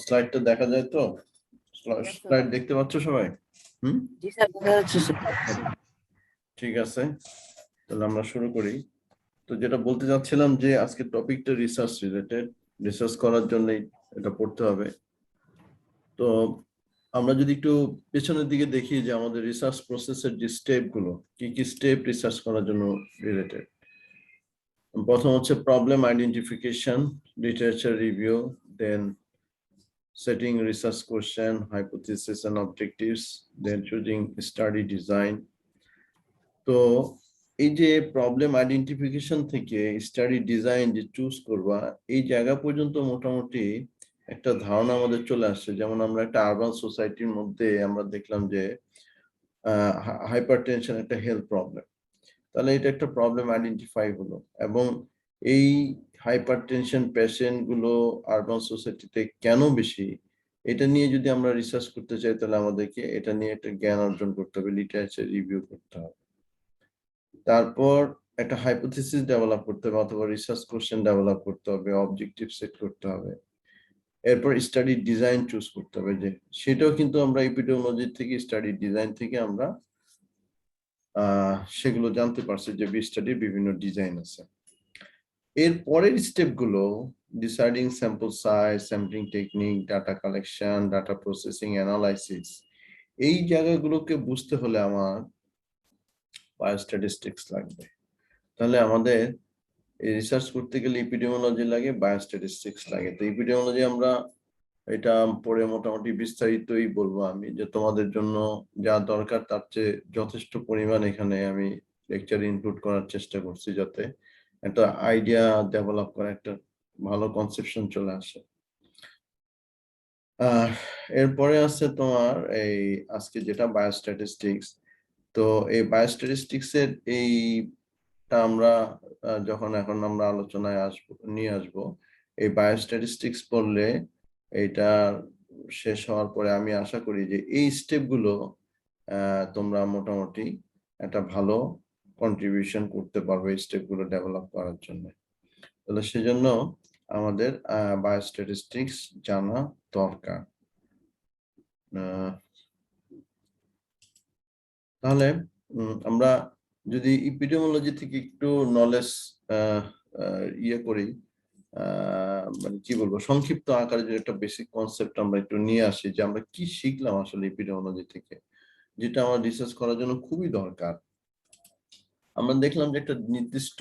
স্লাইডটা দেখা যায় তো? স্লাইড দেখতে পাচ্ছ সবাই? জি স্যার, দেখা যাচ্ছে স্যার। ঠিক আছে, তাহলে আমরা শুরু করি। তো যেটা বলতে চাচ্ছিলাম যে আজকে টপিকটা রিসার্চ রিলেটেড, রিসার্চ করার জন্যই এটা পড়তে হবে। তো আমরা যদি একটু পেছনের দিকে দেখি যে আমাদের রিসার্চ প্রসেসের যে স্টেপগুলো, কি কি স্টেপ রিসার্চ করার জন্য রিলেটেড। প্রথম হচ্ছে problem identification, literature review, then setting research question, hypothesis and objectives, then choosing study design. তো এই যে প্রবলেম আইডেন্টিফিকেশন থেকে স্টাডি ডিজাইন যে চুজ করবা, এই জায়গা পর্যন্ত মোটামুটি একটা ধারণা আমাদের চলে আসছে। যেমন আমরা একটা আরবান সোসাইটির মধ্যে আমরা দেখলাম যে হাইপারটেনশন একটা হেলথ প্রবলেম, তাহলে এটা একটা প্রবলেম আইডেন্টিফাই হলো। এবং এই হাইপারটেনশন পেশেন্ট গুলো আরবান সোসাইটিতে কেন বেশি, এটা নিয়ে যদি আমরা রিসার্চ করতে চাই তাহলে আমাদেরকে এটা নিয়ে একটা জ্ঞান অর্জন করতে হবে, লিটারেচার রিভিউ করতে হবে। তারপর একটা হাইপোথিসিস ডেভেলপ করতে হবে অথবা রিসার্চ কোশ্চেন ডেভেলপ করতে হবে, অবজেক্টিভ সেট করতে হবে। এরপর স্টাডি ডিজাইন চুজ করতে হবে, যে সেটাও কিন্তু আমরা এপিডেমিওলজি থেকে, স্টাডি ডিজাইন থেকে আমরা সেগুলো জানতে পারছি যে স্টাডির বিভিন্ন ডিজাইন আছে। এর পরের স্টেপ গুলো deciding sample size, sampling technique, data collection, data processing, analysis, এই জায়গাগুলোকে বুঝতে হলে আমার বায়োস্ট্যাটিস্টিক্স লাগবে। তাহলে আমাদের রিসার্চ করতে গেলে এপিডেমিওলজি লাগে, বায়োস্ট্যাটিস্টিক্স লাগে। তো এপিডেমিওলজি আমরা এটা পড়ে মোটামুটি বিস্তারিতই বলবো আমি, যে তোমাদের জন্য যা দরকার তার চেয়ে যথেষ্ট পরিমাণ এখানে আমি লেকচার ইনক্লুড করার চেষ্টা করছি, যাতে একটা আইডিয়া ডেভেলপ করা, একটা ভালো কনসেপশন চলে আসে। এরপরে আছে তোমার এই আজকে যেটা বায়োস্ট্যাটিস্টিক্স। তো এই বায়োস্ট্যাটিস্টিক্স এর এইটা আমরা যখন এখন আমরা আলোচনায় নিয়ে আসবো, এই বায়োস্ট্যাটিস্টিক্স পড়লে এটা শেষ হওয়ার পরে আমি আশা করি যে এই স্টেপগুলো তোমরা মোটামুটি একটা ভালো কন্ট্রিবিউশন করতে পারবে এই স্টেপগুলো ডেভেলপ করার জন্য। তাহলে সেজন্য আমাদের বায়োস্ট্যাটিস্টিক্স জানা দরকার। তাহলে আমরা যদি এপিডেমিওলজি থেকে একটু নলেজ ইয়ে করি, মানে কি বলবো, সংক্ষিপ্ত আকারে যে একটা বেসিক কনসেপ্ট আমরা একটু নিয়ে আসি, যে আমরা কি শিখলাম আসলে এপিডেমিওলজি থেকে, যেটা আমার রিসার্চ করার জন্য খুবই দরকার। আমরা দেখলাম যে একটা নির্দিষ্ট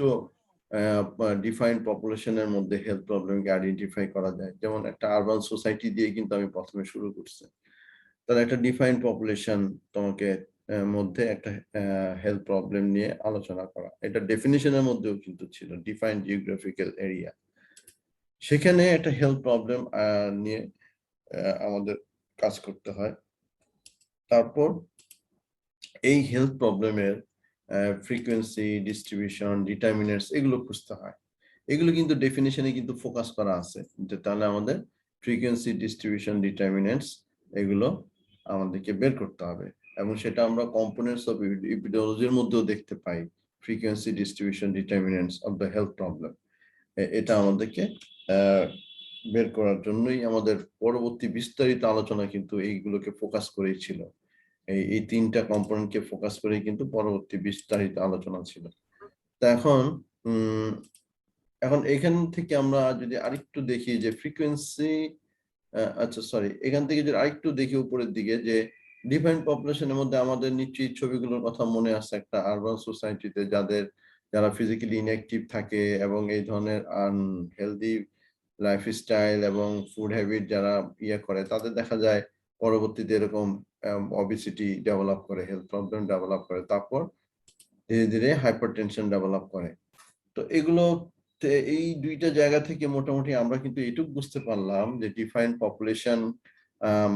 ডিফাইন্ড পপুলেশনের মধ্যে হেলথ প্রবলেমকে আইডেন্টিফাই করা যায়। যেমন একটা আরবান সোসাইটি দিয়ে কিন্তু আমি প্রথমে শুরু করছি। তাহলে একটা ডিফাইন্ড পপুলেশন তোমাকে মধ্যে একটা হেলথ প্রবলেম নিয়ে আলোচনা করা, এটা ডেফিনিশনের মধ্যেও কিন্তু ছিল, ডিফাইন্ড জিওগ্রাফিক্যাল এরিয়া। সেখানে একটা হেলথ প্রবলেম নিয়ে আমাদের কাজ করতে হয়। তারপর এই হেলথ প্রবলেমের ফ্রিকোয়েন্সি, ডিস্ট্রিবিউশন, ডিটারমিনেন্টস, এগুলো খুঁজতে হয়। এগুলো কিন্তু ডেফিনিশনে কিন্তু ফোকাস করা আছে, যে তাহলে আমাদের ফ্রিকোয়েন্সি, ডিস্ট্রিবিউশন, ডিটারমিনেন্টস এগুলো আমাদেরকে বের করতে হবে। এবং সেটা আমরা কম্পোনেন্টস অফ এপিডেমিওলজির মধ্যেও দেখতে পাই, frequency, distribution, determinants of the health problem. এটা আমাদেরকে বের করার জন্যই আমাদের পরবর্তী বিস্তারিত আলোচনা কিন্তু এইগুলোকে ফোকাস করেই ছিল। এই তিনটা কম্পোনেন্টকে ফোকাস করেই কিন্তু পরবর্তী বিস্তারিত আলোচনা ছিল। তা এখন এখান থেকে আমরা যদি আরেকটু দেখি যে ফ্রিকোয়েন্সি, আচ্ছা সরি, এখান থেকে যদি আরেকটু দেখি উপরের দিকে, যে ডিফাইন্ড পপুলেশনের মধ্যে আমাদের নিশ্চয়ই ছবিগুলোর কথা মনে আছে, একটা আরবান সোসাইটিতে যারা ফিজিক্যালি ইনঅ্যাক্টিভ থাকে এবং এই ধরনের আনহেলদি লাইফস্টাইল এবং ফুড হ্যাবিট যারা ইয়ে করে, তাদের দেখা যায় পরবর্তীতে এরকম অবিসিটি ডেভেলপ করে, হেলথ প্রবলেম ডেভেলপ করে, তারপর ধীরে ধীরে হাইপারটেনশন ডেভেলপ করে। তো এগুলো, এই দুইটা জায়গা থেকে মোটামুটি আমরা কিন্তু এটুকু বুঝতে পারলাম যে ডিফাইন্ড পপুলেশন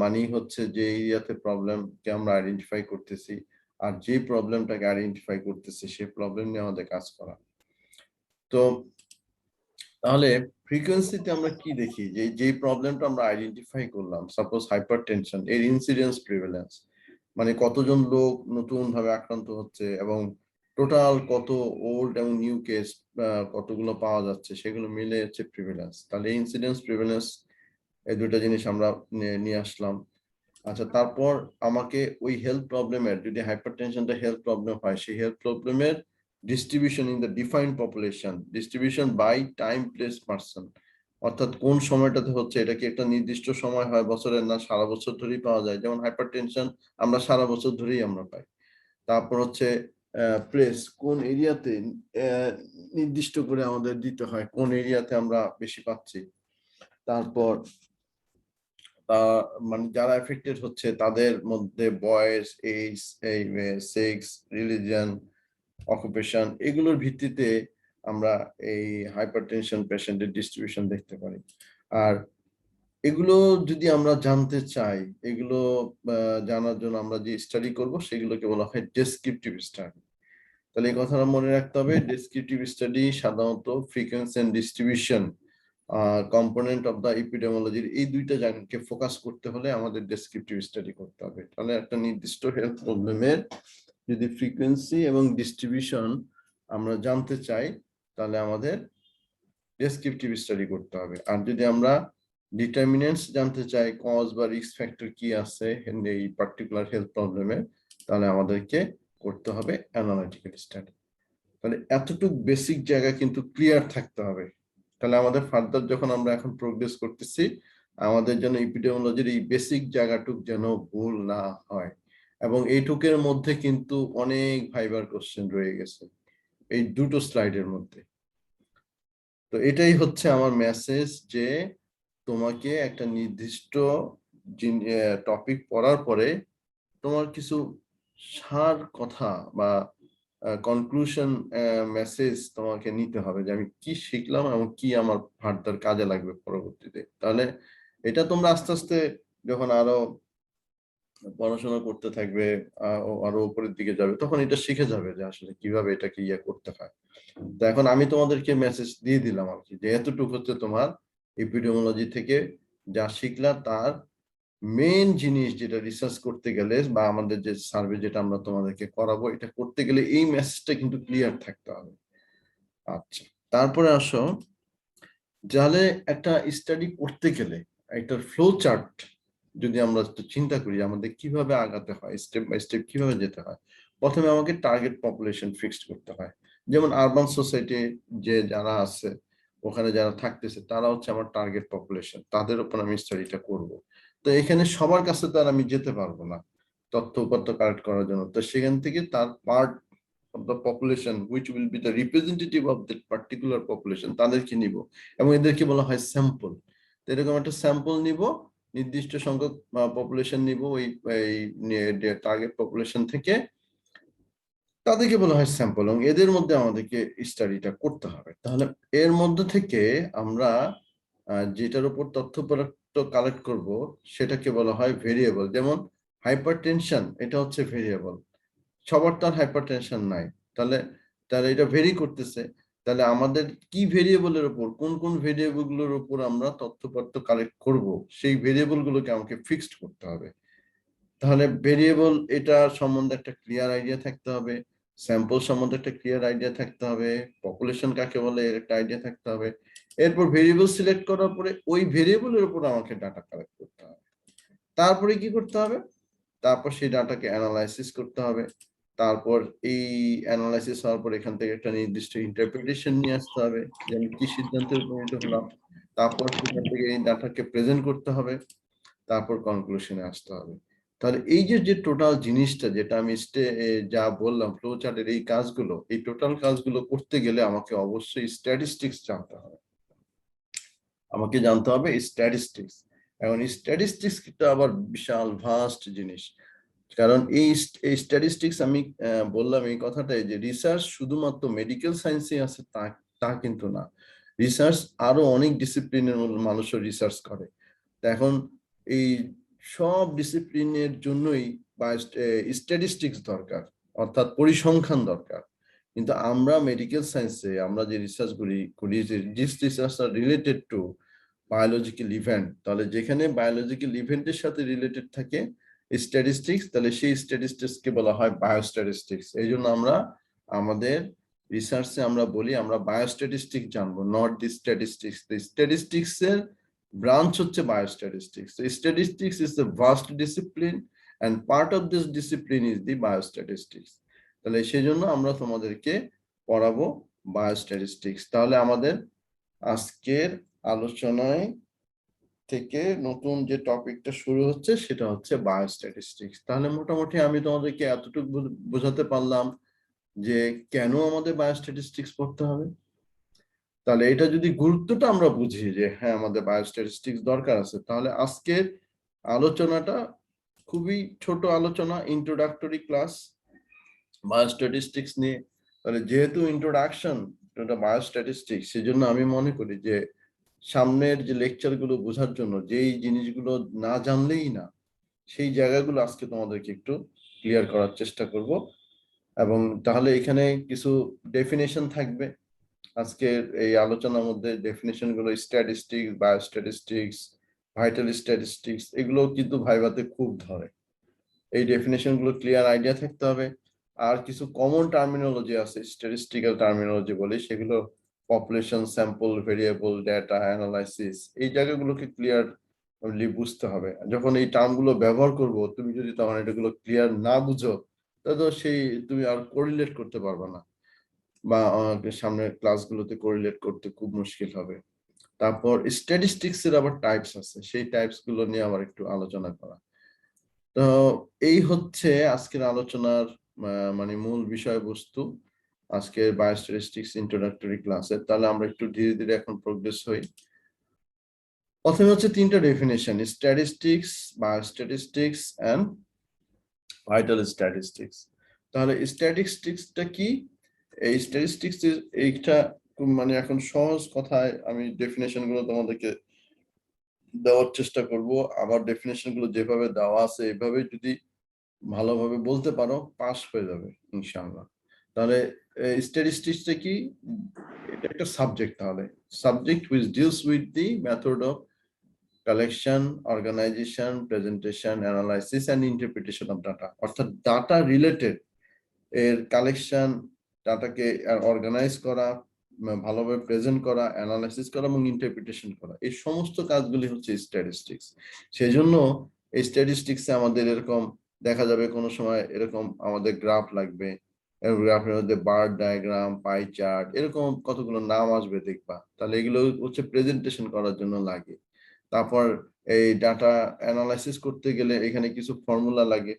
মানেই হচ্ছে যে এরিয়াতে প্রবলেমকে আমরা আইডেন্টিফাই করতেছি, আর যে প্রবলেমটাকে আইডেন্টিফাই করতেছি সেই প্রবলেম নিয়ে আমাদের কাজ করা। তো তাহলে ফ্রিকোয়েন্সিতে আমরা কি দেখি, যে প্রবলেমটা আমরা আইডেন্টিফাই করলাম, সাপোজ হাইপারটেনশন, এর ইনসিডেন্স প্রিভ্যালেন্স, মানে কতজন লোক নতুন ভাবে আক্রান্ত হচ্ছে এবং টোটাল কত ওল্ড এবং নিউ কেস কতগুলো পাওয়া যাচ্ছে, সেগুলো মিলে হচ্ছে প্রিভ্যালেন্স। তাহলে ইনসিডেন্স প্রিভ্যালেন্স এই দুইটা জিনিস আমরা নিয়ে আসলাম। আচ্ছা, তারপর আমাকে ওই হেলথ প্রবলেমের, যদি হাইপারটেনশনটা হেলথ প্রবলেম হয়, সেই হেলথ প্রবলেমের distribution in the defined population, distribution by time, place, person, অর্থাৎ কোন সময়টাতে হচ্ছে, এটা কি একটা নির্দিষ্ট সময় হয় বছরের, না সারা বছর ধরেই পাওয়া যায়? যেমন হাইপারটেনশন আমরা সারা বছর ধরেই আমরা পাই। তারপর হচ্ছে প্লেস, কোন এরিয়াতে নির্দিষ্ট করে আমাদের দিতে হয়, কোন এরিয়াতে আমরা বেশি পাচ্ছি। তারপর মানে যারা এফেক্টেড হচ্ছে তাদের মধ্যে বয়স, এজ, সেক্স, রিলিজিয়ন, অকুপেশন, এগুলোর ভিত্তিতে আমরা এই হাইপারটেনশন পেশেন্টের ডিস্ট্রিবিউশন দেখতে পারি। আর এগুলো যদি আমরা জানতে চাই, এগুলো জানার জন্য আমরা যে স্টাডি করব সেগুলোকে বলা হয় ডেসক্রিপটিভ স্টাডি। তাহলে এই কথাটা মনে রাখতে হবে, ডেসক্রিপটিভ স্টাডি সাধারণত frequency and distribution component of the এপিডেমিওলজির এই দুইটা জায়গাকে ফোকাস করতে হলে আমাদের ডেসক্রিপটিভ স্টাডি করতে হবে। তাহলে একটা নির্দিষ্ট হেলথ প্রবলেমের যদি ফ্রিকোয়েন্সি এবং ডিস্ট্রিবিউশন আমরা জানতে চাই, তাহলে আমাদের ডেসক্রিপটিভ স্টাডি করতে হবে। আর যদি আমরা ডিটারমিনেন্টস জানতে চাই, কজ বা রিস্ক ফ্যাক্টর কি আছে এই পার্টিকুলার হেলথ প্রবলেমে, তাহলে আমাদেরকে করতে হবে অ্যানালিটিক্যাল স্টাডি। তাহলে এতটুকু বেসিক জায়গা কিন্তু ক্লিয়ার থাকতে হবে। তাহলে আমাদের ফার্দার যখন আমরা এখন প্রোগ্রেস করতেছি, আমাদের যেন এপিডেমিওলজির এই বেসিক জায়গাটুক যেন ভুল না হয়। এবং এইটুকের মধ্যে কিন্তু অনেক ভাইবার কোশ্চেন রয়ে গেছে এই দুটো স্লাইডের মধ্যে। তো এটাই হচ্ছে আমার মেসেজ, যে তোমাকে একটা নির্দিষ্ট টপিক পড়ার পরে তোমার কিছু সার কথা বা কনক্লুশন মেসেজ তোমাকে নিতে হবে, যে আমি কি শিখলাম এবং কি আমার ফার্দার কাজে লাগবে পরবর্তীতে। তাহলে এটা তোমরা আস্তে আস্তে যখন আরো পড়াশোনা করতে থাকবে, আরো উপরের দিকে যাবে, তখন এটা শিখে যাবে যে আসলে কিভাবে এটাকে করতে হয়। তো এখন আমি তোমাদেরকে মেসেজ দিয়ে দিলাম আর কি, যে এতটুকু হচ্ছে তোমার এপিডেমিওলজি থেকে যা শিখলা তার মেইন জিনিস, যেটা রিসার্চ করতে গেলে বা আমাদের যে সার্ভে যেটা আমরা তোমাদেরকে করাবো, এটা করতে গেলে এই মেসেজটা কিন্তু ক্লিয়ার থাকতে হবে। আচ্ছা, তারপরে আসো, যাহলে একটা স্টাডি করতে গেলে একটা ফ্লো চার্ট যদি আমরা চিন্তা করি, আমাদের কিভাবে আগাতে হয়, স্টেপ বাই স্টেপ কিভাবে যেতে হয়। প্রথমে আমাকে টার্গেট পপুলেশন ফিক্সড করতে হয়। যেমন আরবান সোসাইটি যে যারা আছে, ওখানে যারা থাকতেছে, তারা হচ্ছে আমার টার্গেট পপুলেশন, তাদের উপর আমি স্টাডিটা করব। তো এখানে সবার কাছে তো আর আমি যেতে পারবো না তথ্যপত্র কালেক্ট করার জন্য। তো সেখান থেকে তার part of the population which will be the representative of that particular population, তাদেরকে নিব এবং এদেরকে বলা হয় স্যাম্পল। তো এরকম একটা স্যাম্পল নিব, নির্দিষ্ট সংখ্যক পপুলেশন নিব ওই টার্গেট পপুলেশন থেকে, তাদেরকে বলা হয় স্যাম্পল, এবং এদের মধ্যে আমাদেরকে স্টাডিটা করতে হবে। তাহলে এর মধ্যে থেকে আমরা যেটার উপর তথ্যপত্র কালেক্ট করব সেটাকে বলা হয় ভেরিয়েবল। যেমন হাইপারটেনশন, এটা হচ্ছে ভেরিয়েবল, সবার তো আর হাইপারটেনশন নাই। তাহলে তাহলে এটা ভেরি করতেছে। তাহলে আমাদের কি ভেরিয়েবলের উপর, কোন কোন ভেরিয়েবল গুলোর উপর আমরা তথ্যপত্র কালেক্ট করব, সেই ভেরিয়েবল গুলোকে আমাকে ফিক্সড করতে হবে। তাহলে ভেরিয়েবল এটা সম্বন্ধে একটা ক্লিয়ার আইডিয়া থাকতে হবে, স্যাম্পল সম্বন্ধে একটা ক্লিয়ার আইডিয়া থাকতে হবে, পপুলেশন কাকে বলে এর একটা আইডিয়া থাকতে হবে। এরপর ভেরিয়েবল সিলেক্ট করার পরে ওই ভেরিয়েবলের উপর আমাকে ডাটা কালেক্ট করতে হবে। তারপরে কি করতে হবে, তারপর সেই ডাটাকে অ্যানালাইসিস করতে হবে। তারপর এই অ্যানালাইসিস হওয়ার পর এখান থেকে একটা নির্দিষ্ট ইন্টারপ্রিটেশন নিয়ে আসতে হবে, যে আমি কি সিদ্ধান্তে উপনীত হলাম। তারপর সেখান থেকে এই ডাটাকে প্রেজেন্ট করতে হবে, তারপর কনক্লুশনে আসতে হবে। তাহলে এই যে টোটাল জিনিসটা, যেটা আমি যা বললাম ফ্লো চার্টের এই কাজগুলো, এই টোটাল কাজগুলো করতে গেলে আমাকে অবশ্যই স্ট্যাটিস্টিক্স জানতে হবে। আমাকে জানতে হবে স্ট্যাটিস্টিক্স। এখন স্ট্যাটিস্টিক্সটা আবার বিশাল ভাস্ট জিনিস। কারণ এই স্ট্যাটিস্টিক্স আমি বললাম এই কথাটাই, যে রিসার্চ শুধুমাত্র মেডিকেল সায়েন্সে আছে তা কিন্তু না। রিসার্চ আরো অনেক ডিসিপ্লিনের মানুষও রিসার্চ করে। এখন এই সব ডিসিপ্লিনের জন্যই স্ট্যাটিস্টিক্স দরকার, অর্থাৎ পরিসংখ্যান দরকার। কিন্তু আমরা মেডিকেল সায়েন্সে আমরা যে রিসার্চ করি যে research are related to biological event, তাহলে যেখানে বায়োলজিক্যাল ইভেন্টের সাথে রিলেটেড থাকে স্ট্যাটিস্টিক্স, তাহলে সেই স্ট্যাটিস্টিক্সকে বলা হয় বায়োস্ট্যাটিস্টিক্স। এই জন্য আমরা আমাদের রিসার্চে আমরা বলি আমরা বায়োস্ট্যাটিস্টিক্স জানবো, নট দি স্ট্যাটিস্টিক্স। স্ট্যাটিস্টিক্স এর ব্রাঞ্চ হচ্ছে biostatistics. Statistics is the vast discipline and part of this discipline is the biostatistics. তাহলে সেজন্য আমরা তোমাদেরকে পড়াবো বায়োস্ট্যাটিস্টিক্স। তাহলে আমাদের আজকের আলোচনায় থেকে নতুন যে টপিকটা শুরু হচ্ছে সেটা হচ্ছে বায়োস্ট্যাটিস্টিক্স। তাহলে মোটামুটি আমি তোমাদেরকে এতটুকু বোঝাতে পারলাম যে কেন আমাদের বায়োস্ট্যাটিস্টিক্স পড়তে হবে। তাহলে এটা যদি গুরুত্বটা আমরা বুঝি যে হ্যাঁ আমাদের বায়োস্ট্যাটিস্টিক্স দরকার আছে, তাহলে আজকের আলোচনাটা খুবই ছোট আলোচনা, ইন্ট্রোডাক্টরি ক্লাস বায়োস্ট্যাটিস্টিক্স নিয়ে। তাহলে যেহেতু ইন্ট্রোডাকশন এটা বায়োস্ট্যাটিস্টিক্স, সেজন্য আমি মনে করি যে সামনের যে লেকচার গুলো বোঝার জন্য যেই জিনিসগুলো না জানলেই না, সেই জায়গাগুলো আজকে তোমাদেরকে একটু ক্লিয়ার করার চেষ্টা করব। এবং তাহলে এখানে কিছু ডেফিনেশন থাকবে আজকের এই আলোচনার মধ্যে। ডেফিনেশন গুলো স্ট্যাটিস্টিক্স, বায়োস্ট্যাটিস্টিক্স, ভাইটাল স্ট্যাটিস্টিক্স, এগুলো কিন্তু ভাইভাতে খুব ধরে। এই ডেফিনেশন গুলো ক্লিয়ার আইডিয়া থাকতে হবে। আর কিছু কমন টার্মিনোলজি আছে, স্ট্যাটিস্টিক্যাল টার্মিনোলজি বলে, সেগুলো population, sample, variable, data analysis, এই জায়গাগুলোকে ক্লিয়ার বুঝতে হবে। যখন এই টার্মগুলো ব্যবহার করব, তুমি যদি তখন এটাগুলো ক্লিয়ার না বুঝো, তাহলে তো সেই তুমি আর কোরিলেট করতে পারবে না, বা সামনের ক্লাসগুলোতে কোরিলেট করতে খুব মুশকিল হবে। তারপর স্ট্যাটিস্টিক্স এর আবার টাইপস আছে, সেই টাইপস গুলো নিয়ে আবার একটু আলোচনা করা। তো এই হচ্ছে আজকের আলোচনার মানে মূল বিষয়বস্তু আজকের বায়োস্ট্যাটিস্টিক্স ইন্ট্রোডাক্টরি ক্লাসে। তাহলে আমরা একটু ধীরে ধীরে এখন প্রোগ্রেস হই। প্রথমে হচ্ছে তিনটা definition: statistics, biostatistics and vital statistics. তাহলে স্ট্যাটিস্টিক্সটা কি? এই স্ট্যাটিস্টিক্স এইটা মানে এখন সহজ কথায় আমি ডেফিনেশন গুলো তোমাদেরকে দেওয়ার চেষ্টা করব। আবার ডেফিনেশন গুলো যেভাবে দেওয়া আছে এভাবে যদি ভালোভাবে বলতে পারো, পাস হয়ে যাবে ইনশাআল্লাহ। তাহলে স্ট্যাটিস্টিক্সটা কি? এটা একটা সাবজেক্ট। তাহলে subject which deals with the method of collection, organization, presentation, analysis and interpretation of data। অর্থাৎ ডাটা রিলেটেড এর কালেকশন, ডাটাকে অর্গানাইজ করা, ভালোভাবে প্রেজেন্ট করা, অ্যানালাইসিস করা এবং ইন্টারপ্রিটেশন করা, এই সমস্ত কাজগুলি হচ্ছে স্ট্যাটিস্টিক্স। সেজন্য এই স্ট্যাটিস্টিক্সে আমাদের এরকম দেখা যাবে কোনো সময় এরকম আমাদের গ্রাফ লাগবে, গ্রাফের মধ্যে বার ডায়াগ্রাম, পাই চার্ট, এরকম কতগুলো নাম আসবে দেখবা। তাহলে এগুলো হচ্ছে প্রেজেন্টেশন করার জন্য লাগে। তারপর এই ডাটা অ্যানালাইসিস করতে গেলে এখানে কিছু ফর্মুলা লাগে,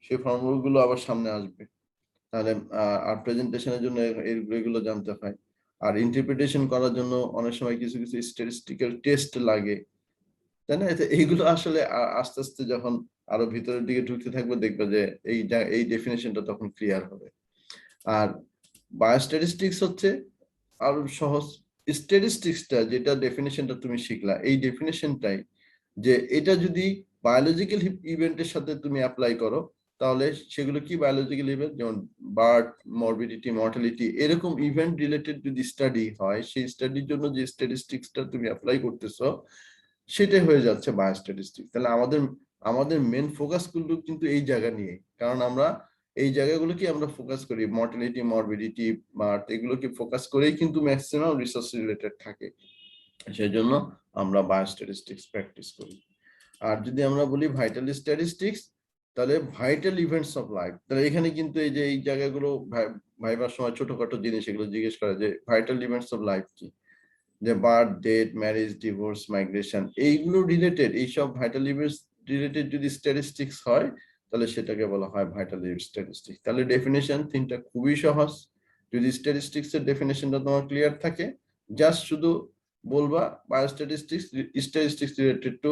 সেই ফর্মুলাগুলো আবার সামনে আসবে। তাহলে আর প্রেজেন্টেশনের জন্য এগুলো জানতে হয়। আর ইন্টারপ্রিটেশন করার জন্য অনেক সময় কিছু কিছু স্ট্যাটিস্টিক্যাল টেস্ট লাগে, তাই না? এইগুলো আসলে আস্তে আস্তে যখন আরো ভিতরের দিকে ঢুকতে থাকবে দেখবে যে এই ডেফিনেশনটা তখন ক্লিয়ার হবে। আর বায়োস্ট্যাটিস্টিক্স হচ্ছে আরো সহজ। স্ট্যাটিস্টিক্সটা যেটা ডেফিনেশনটা তুমি শিখলা, এই ডেফিনেশনটাই যে এটা যদি বায়োলজিক্যাল ইভেন্টের সাথে তুমি অ্যাপ্লাই করো, তাহলে সেগুলো কি বায়োলজিক্যাল ইভেন্ট, যেমন বার্থ, মরবিডিটি, মর্টালিটি, এরকম ইভেন্ট রিলেটেড যদি স্টাডি হয়, সেই স্টাডির জন্য যে স্ট্যাটিস্টিক্সটা তুমি অ্যাপ্লাই করতেছো সেটাই হয়ে যাচ্ছে বায়োস্ট্যাটিস্টিক্স। তাহলে আমাদের মেন ফোকাস গুলো কিন্তু এই জায়গা নিয়ে, কারণ আমরা এই জায়গাগুলোকে আমরা ফোকাস করি, মর্টালিটি, মরবিডিটি, বার্থ, এগুলোকে ফোকাস করেই কিন্তু ম্যাক্সিমাম রিসার্চ রিলেটেড থাকে। সেজন্য আমরা বায়োস্ট্যাটিস্টিক্স প্র্যাকটিস করি। আর যদি আমরা বলি ভাইটাল স্ট্যাটিস্টিক্স, তাহলে ভাইটাল ইভেন্টস অফ লাইফ। তাহলে এখানে কিন্তু এই যে এই জায়গাগুলো ভাইবার সময় ছোটখাটো জিনিস এগুলো জিজ্ঞেস করে যে ভাইটাল ইভেন্টস অফ লাইফ কি, যে birth, death, marriage, divorce, migration, এইগুলো রিলেটেড, এইসব ভাইটাল ইভেন্টস রিলেটেড যদি স্ট্যাটিস্টিক্স হয়, তাহলে সেটাকে বলা হয় ভাইটাল স্ট্যাটিস্টিক্স। তাহলে ডেফিনেশন তিনটা খুবই সহজ। যদি স্ট্যাটিস্টিক্স এর ডেফিনেশনটা তোমার ক্লিয়ার থাকে, জাস্ট শুধু বলবা biostatistics, statistics related to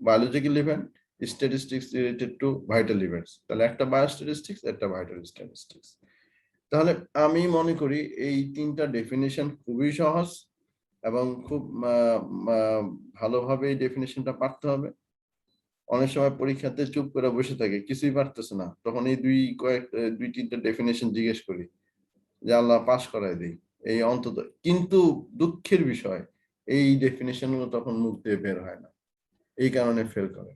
biological event, statistics related to vital events. তাহলে একটা বায়োস্ট্যাটিস্টিক্স, একটা ভাইটাল স্ট্যাটিস্টিক্স। তাহলে আমি মনে করি এই তিনটা ডেফিনেশন খুবই সহজ এবং খুব ভালোভাবে এই ডেফিনেশনটা পারতে হবে। অনেক সময় পরীক্ষাতে চুপ করে বসে থাকে, কিছুই পারতেছে না, তখন এই দুই তিনটা ডেফিনেশন জিজ্ঞেস করি যে আল্লাহ পাস করায় দেই এই অন্তত। কিন্তু দুঃখের বিষয়, এই ডেফিনেশন গুলো তখন মুখ দিয়ে বের হয় না, এই কারণে ফেল করে।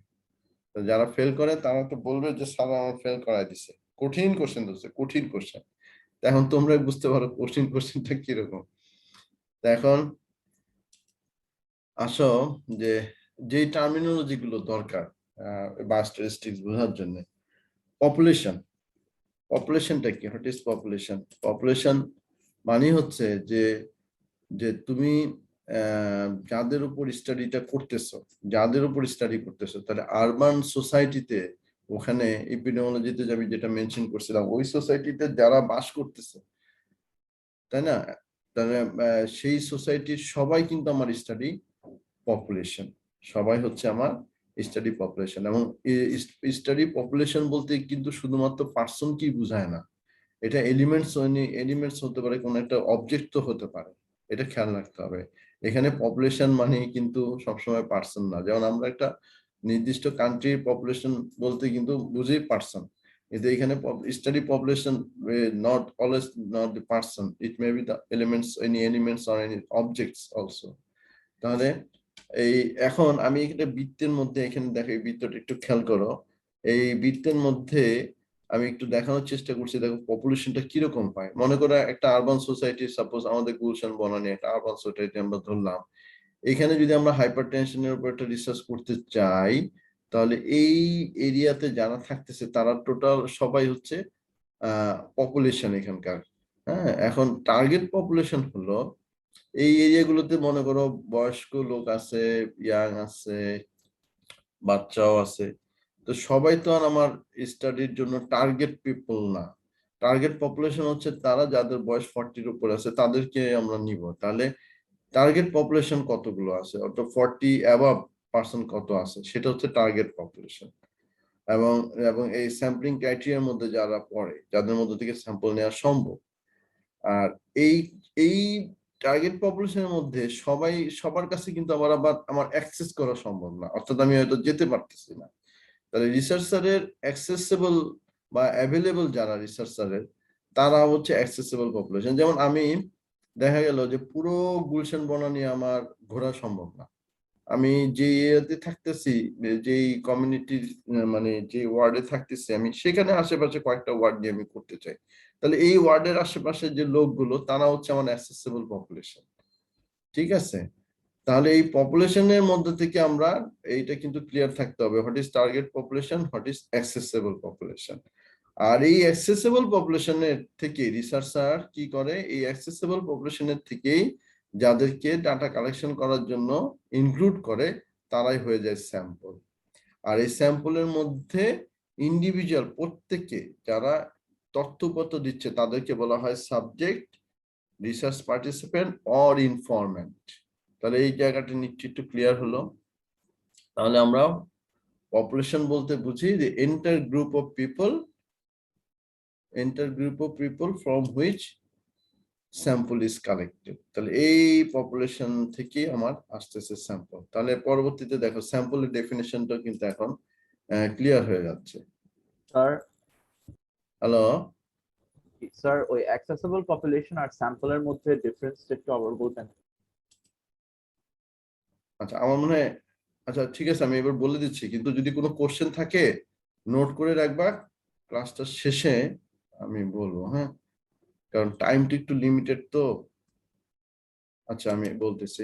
যারা ফেল করে তারা তো বলবে যে স্যার আমার ফেল করাই দিছে, কঠিন কোশ্চেন দিচ্ছে, কঠিন কোশ্চেন। এখন তোমরাই বুঝতে পারো কঠিন কোশ্চেনটা কিরকম। এখন আসো যে যেই টার্মিনোলজি গুলো দরকার বা স্ট্যাটিস্টিক্স বোঝার জন্য, পপুলেশন, পপুলেশনটা কি, হোয়াট ইজ পপুলেশন? পপুলেশন মানে হচ্ছে যে যে তুমি যাদের উপর স্টাডিটা করতেছো, যাদের উপর স্টাডি করতেছো, তাহলে আরবান সোসাইটিতে, ওখানে এপিডেমিওলজিতে আমি যেটা মেনশন করছিলাম, ওই সোসাইটিতে যারা বাস করতেছে, তাই না, তাহলে সেই সোসাইটির সবাই কিন্তু আমার স্টাডি পপুলেশন, সবাই হচ্ছে আমার স্টাডি পপুলেশন। এবং স্টাডি পপুলেশন বলতে কিন্তু শুধুমাত্র পার্সন কি বোঝায় না, এটা এলিমেন্টস হতে পারে, কোন একটা অবজেক্ট তো হতে পারে, এটা খেয়াল রাখতে হবে। এখানে পপুলেশন মানে কিন্তু সবসময় পার্সন না। যেমন আমরা একটা নির্দিষ্ট কান্ট্রির পপুলেশন বলতে কিন্তু বুঝি পার্সন, কিন্তু এখানে study population not always not the person, it may be the elements, any elements or any objects also. তাহলে এই এখন আমি একটা বৃত্তের মধ্যে, এখানে দেখো এই বৃত্তটা একটু খেয়াল করো, এই বৃত্তের মধ্যে আমি একটু দেখানোর চেষ্টা করছি, দেখো পপুলেশনটা কিরকম পায়। মনে করো একটা আরবান সোসাইটি, সাপোজ আমাদের গুলশান বনানী একটা আরবান সোসাইটি আমরা ধরলাম, এখানে যদি আমরা হাইপার টেনশনের উপর একটা রিসার্চ করতে চাই, তাহলে এই এরিয়াতে যারা থাকতেছে তারা টোটাল সবাই হচ্ছে পপুলেশন এখানকার। হ্যাঁ, এখন টার্গেট পপুলেশন হলো এই এরিয়াগুলোতে, মনে করো বয়স্ক লোক আছে, ইয়াং আছে, বাচ্চাও আছে, তো সবাই তো আর আমার স্টাডির জন্য টার্গেট পিপল না। টার্গেট পপুলেশন হচ্ছে তারা যাদের বয়স 40-র উপর আছে, তাদেরকে আমরা নিব। তাহলে টার্গেট পপুলেশন কতগুলো আছে, অর্থাৎ 40 অ্যাবাভ পার্সন কত আছে, সেটা হচ্ছে টার্গেট পপুলেশন। এবং এবং এই স্যাম্পলিং ক্রাইটেরিয়ার মধ্যে যারা পড়ে, যাদের মধ্যে থেকে স্যাম্পল নেওয়া সম্ভব। আর এই এই টার্গেট পপুলেশনের মধ্যে সবাই, সবার কাছে কিন্তু আবার আমার অ্যাক্সেস করা সম্ভব না, অর্থাৎ আমি হয়তো যেতে পারতেছি না। তাহলে রিসার্চারের অ্যাক্সেসেবল বা অ্যাভেলেবল যারা রিসার্চারের, তারা হচ্ছে অ্যাক্সেসেবল পপুলেশন। যেমন আমি, দেখা গেল যে পুরো গুলশান বনানী আমার ঘোরা সম্ভব না, আমি যে এরিয়াতে থাকতেছি, যেই কমিউনিটির মানে যে ওয়ার্ডে থাকতেছি আমি, সেখানে আশেপাশে কয়েকটা ওয়ার্ড নিয়ে আমি করতে চাই। তাহলে এই ওয়ার্ডের আশেপাশে যে লোকগুলো, তারা হচ্ছে আমার অ্যাক্সেসিবল পপুলেশন। ঠিক আছে, তাহলে এই পপুলেশনের মধ্যে থেকে আমরা এইটা কিন্তু ক্লিয়ার থাকতে হবে, what is target population, what is accessible population. আর এই অ্যাক্সেসিবল পপুলেশনের থেকে রিসার্চার কি করে, এই অ্যাক্সেসিবল পপুলেশনের থেকেই যাদেরকে ডাটা কালেকশন করার জন্য ইনক্লুড করে, তারাই হয়ে যায় স্যাম্পল। আর এই স্যাম্পলের মধ্যে ইন্ডিভিজুয়াল প্রত্যেকে যারা তথ্যপত্র দিচ্ছে, তাদেরকে বলা হয় সাবজেক্ট, রিসার্চ পার্টিসিপেন্ট অর ইনফরম্যান্ট। তাহলে এই জায়গাটা নিশ্চয় একটু ক্লিয়ার হলো। তাহলে আমরা পপুলেশন বলতে বুঝি যে enter group of people from which sample is collected. তাহলে এই পপুলেশন থেকে আমার আসতেছে স্যাম্পল। তাহলে পরবর্তীতে দেখো স্যাম্পলের ডেফিনেশনটা কিন্তু এখন ক্লিয়ার হয়ে যাচ্ছে। স্যার, হ্যালো স্যার ওই অ্যাক্সেসিবল পপুলেশন আর স্যাম্পলের মধ্যে ডিফারেন্সটা একটু আবার বলতেন। আচ্ছা, আমার মনে হয়, আচ্ছা ঠিক আছে, আমি এবার বলে দিচ্ছি, কিন্তু যদি কোনো কোশ্চেন থাকে নোট করে রাখবা, ক্লাসটা শেষে আমি বলবো। হ্যাঁ, কারণ টাইমটা একটু লিমিটেড তো। আচ্ছা, আমি বলতেছি,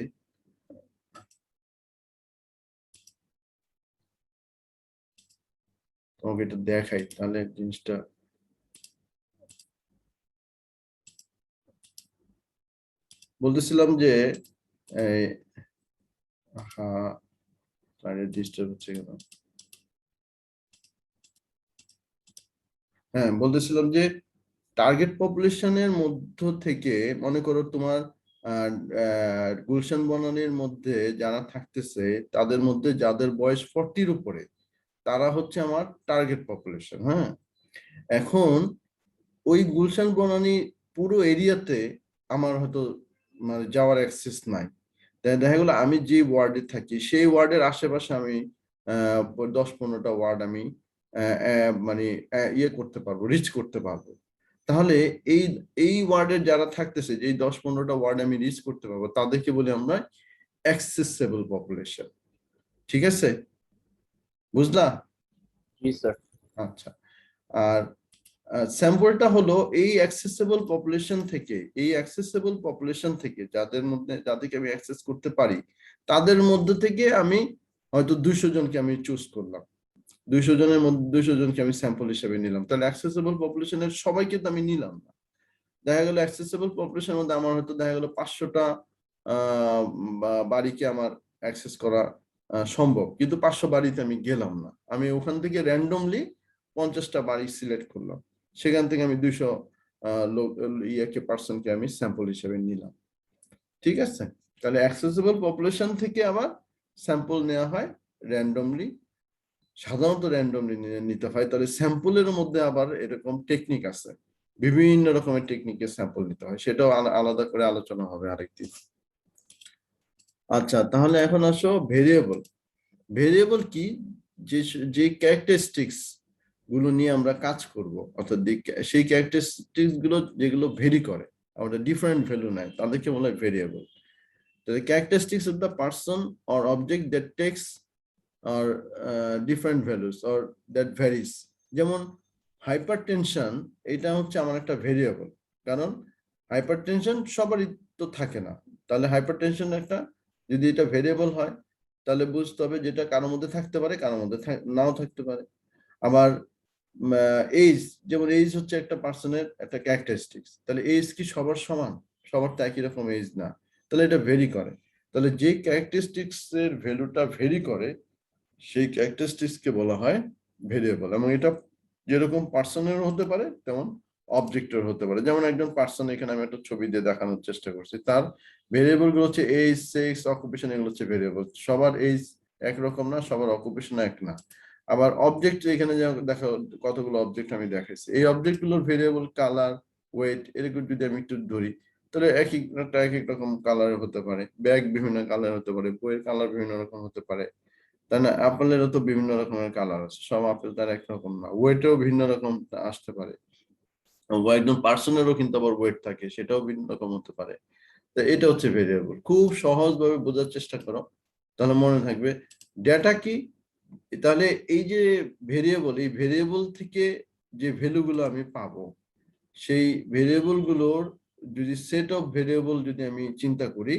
তোমাকে এটা দেখাই তাহলে জিনিসটা। বলতেছিলাম যে ডিস্টার্ব হচ্ছে কেন? হ্যাঁ, বলতেছিলাম যে টার্গেট পপুলেশনের মধ্য থেকে, মনে করো তোমার গুলশান বনানীর মধ্যে যারা থাকতেছে, তাদের মধ্যে যাদের বয়স 40-র উপরে, তারা হচ্ছে আমার টার্গেট পপুলেশন। হ্যাঁ, এখন ওই গুলশান বনানী পুরো এরিয়াতে আমার হয়তো মানে যাওয়ার অ্যাক্সেস নাই। দেখা গেলো আমি যে ওয়ার্ডে থাকি, সেই ওয়ার্ডের আশেপাশে আমি 10-15টা ওয়ার্ড আমি মানে ইয়ে করতে পারবো, রিচ করতে পারবো। তাহলে এই এই ওয়ার্ডের যারা থাকতেছে, যে 10-15টা ওয়ার্ড আমি রিচ করতে পারবো, তাদেরকে বলি আমরা অ্যাক্সেসেবল পপুলেশন। ঠিক আছে, বুঝলা? জি স্যার। আচ্ছা, আর স্যাম্পলটা হলো এই অ্যাক্সেসিবল পপুলেশন থেকে যাদেরকে আমি অ্যাক্সেস করতে পারি, তাদের মধ্যে থেকে আমি হয়তো 200 জনকে আমি চুজ করলাম, 200 জনের মধ্যে 200 জনকে আমি স্যাম্পল হিসেবে নিলাম। তাহলে অ্যাক্সেসিবল পপুলেশনের সবাইকে তো আমি নিলাম না। দেখা গেল অ্যাক্সেসিবল পপুলেশনের মধ্যে আমার হয়তো দেখা গেল 500টা বাড়িকে আমার অ্যাক্সেস করা সম্ভব, কিন্তু 500 বাড়িতে আমি গেলাম না। আমি ওখান থেকে র্যান্ডমলি 50টা বাড়ি সিলেক্ট করলাম, সেখান থেকে আমি 200 পার্সনকে আমি স্যাম্পল হিসেবে নিলাম। ঠিক আছে, তাহলে অ্যাক্সেসিবল পপুলেশন থেকে আবার স্যাম্পল নেওয়া হয় র্যান্ডমলি, সাধারণত র্যান্ডমলি নিতে হয়। তাহলে স্যাম্পলের মধ্যে আবার এরকম টেকনিক আছে, বিভিন্ন রকমের টেকনিকে স্যাম্পল নিতে হয়, সেটাও আলাদা করে আলোচনা হবে আরেকদিন। আচ্ছা, তাহলে এখন আসো ভেরিয়েবল। ভেরিয়েবল কি? যে ক্যারেক্টারিস্টিক্স গুলো নিয়ে আমরা কাজ করব, অর্থাৎ সেই ক্যারেক্টারিস্টিক্স গুলো যেগুলো ভেরি করে, আমরা ডিফারেন্ট ভ্যালু নেয়, তাদেরকে বলা হয় variable. The characteristics of the person or object that takes or different values or that varies. যেমন হাইপারটেনশন, এটা হচ্ছে আমার একটা ভেরিয়েবল, কারণ হাইপারটেনশন সবারই তো থাকে না। তাহলে হাইপারটেনশন একটা, যদি এটা ভেরিয়েবল হয় তাহলে বুঝতে হবে যেটা কারোর মধ্যে থাকতে পারে, কারোর মধ্যে নাও থাকতে পারে। আবার এইজ, যেমন এইজ হচ্ছে একটা পার্সনের একটা ক্যারেক্টারিস্টিক্স, তাহলে এইজ কি সবার সমান? সবার তো একই রকম এইজ না, তাহলে এটা ভেরি করে। তাহলে যে ক্যারেক্টারিস্টিক্স এর ভ্যালুটা ভেরি করে সেই ক্যারেক্টারিস্টিক্স কে বলা হয় ভেরিয়েবল। এবং এটা যেরকম পার্সনের হতে পারে তেমন অবজেক্টের হতে পারে। যেমন একজন পার্সন, এখানে আমি একটা ছবি দিয়ে দেখানোর চেষ্টা করছি, তার ভেরিয়েবল গুলো হচ্ছে এইজ, সেক্স, অকুপেশন, এগুলো হচ্ছে ভেরিয়েবল। সবার এইজ একরকম না, সবার অকুপেশন এক না। আবার অবজেক্ট, এখানে দেখো কতগুলো অবজেক্ট আমি দেখাইছি, এই অবজেক্ট গুলোর ভেরিয়েবল কালার, ওয়েট, এরকম যদি আমি একটু ধরি, তাহলে এক এক রকম কালার হতে পারে, ব্যাগ বিভিন্ন কালার হতে পারে, বইয়ের কালার বিভিন্ন রকম হতে পারে, তাই না? আপেলেরও তো বিভিন্ন রকমের কালার আছে, সব আপেল তার একরকম না। ওয়েটেও ভিন্ন রকম আসতে পারে, একজন পার্সনেরও কিন্তু আবার ওয়েট থাকে, সেটাও ভিন্ন রকম হতে পারে। তো এটা হচ্ছে ভেরিয়েবল। খুব সহজভাবে বোঝার চেষ্টা করো, তাহলে মনে থাকবে। ডেটা কি? তাহলে এই যে ভেরিয়েবল, এই ভেরিয়েবল থেকে যে ভ্যালুগুলো আমি পাবো, সেই ভেরিয়েবল গুলোর যদি সেট অফ ভেরিয়েবল যদি আমি চিন্তা করি,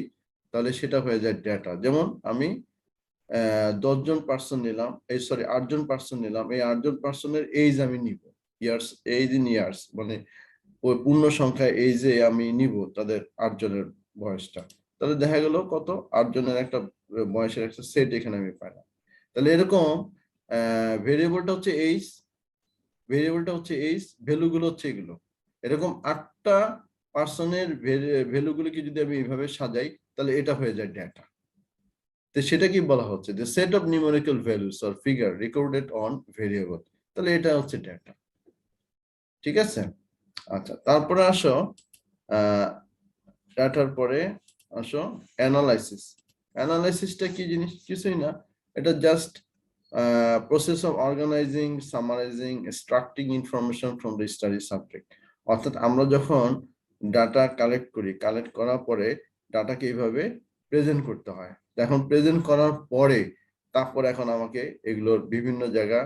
তাহলে সেটা হয়ে যায় ডেটা। যেমন আমি 10 জন পার্সন নিলাম, 8 জন পার্সন নিলাম, এই 8 জন পার্সনের এইজ আমি নিব, ইয়ার্স, এইজ ইন ইয়ার্স, মানে ওই পূর্ণ সংখ্যায় এইজে আমি নিব তাদের 8 জনের বয়সটা। তাহলে দেখা গেল কত, 8 জনের একটা বয়সের একটা সেট এখানে আমি পাইলাম। তাহলে এরকম ভেরিয়েবলটা হচ্ছে এইজ, ভ্যালুগুলো হচ্ছে এগুলো। এরকম 8টা পার্সনের ভ্যালুগুলোকে যদি আমি এইভাবে সাজাই, তাহলে এটা হয়ে যায় ডেটা। তো সেটা কি বলা হচ্ছে, the set of numerical values or figure recorded on variable, তাহলে এটা হচ্ছে ডেটা। ঠিক আছে, আচ্ছা, তারপরে আসো ডাটার পরে আসো অ্যানালাইসিস। অ্যানালাইসিসটা কি জিনিস? কিছুই না, এটা just process of organising, summarising, extracting information from the study subject. অর্থাৎ আমরা যখন ডাটা কালেক্ট করি, কালেক্ট করার পরে ডাটাকে এইভাবে প্রেজেন্ট করতে হয়। এখন প্রেজেন্ট করার পরে তারপর এখন আমাকে এগুলোর বিভিন্ন জায়গা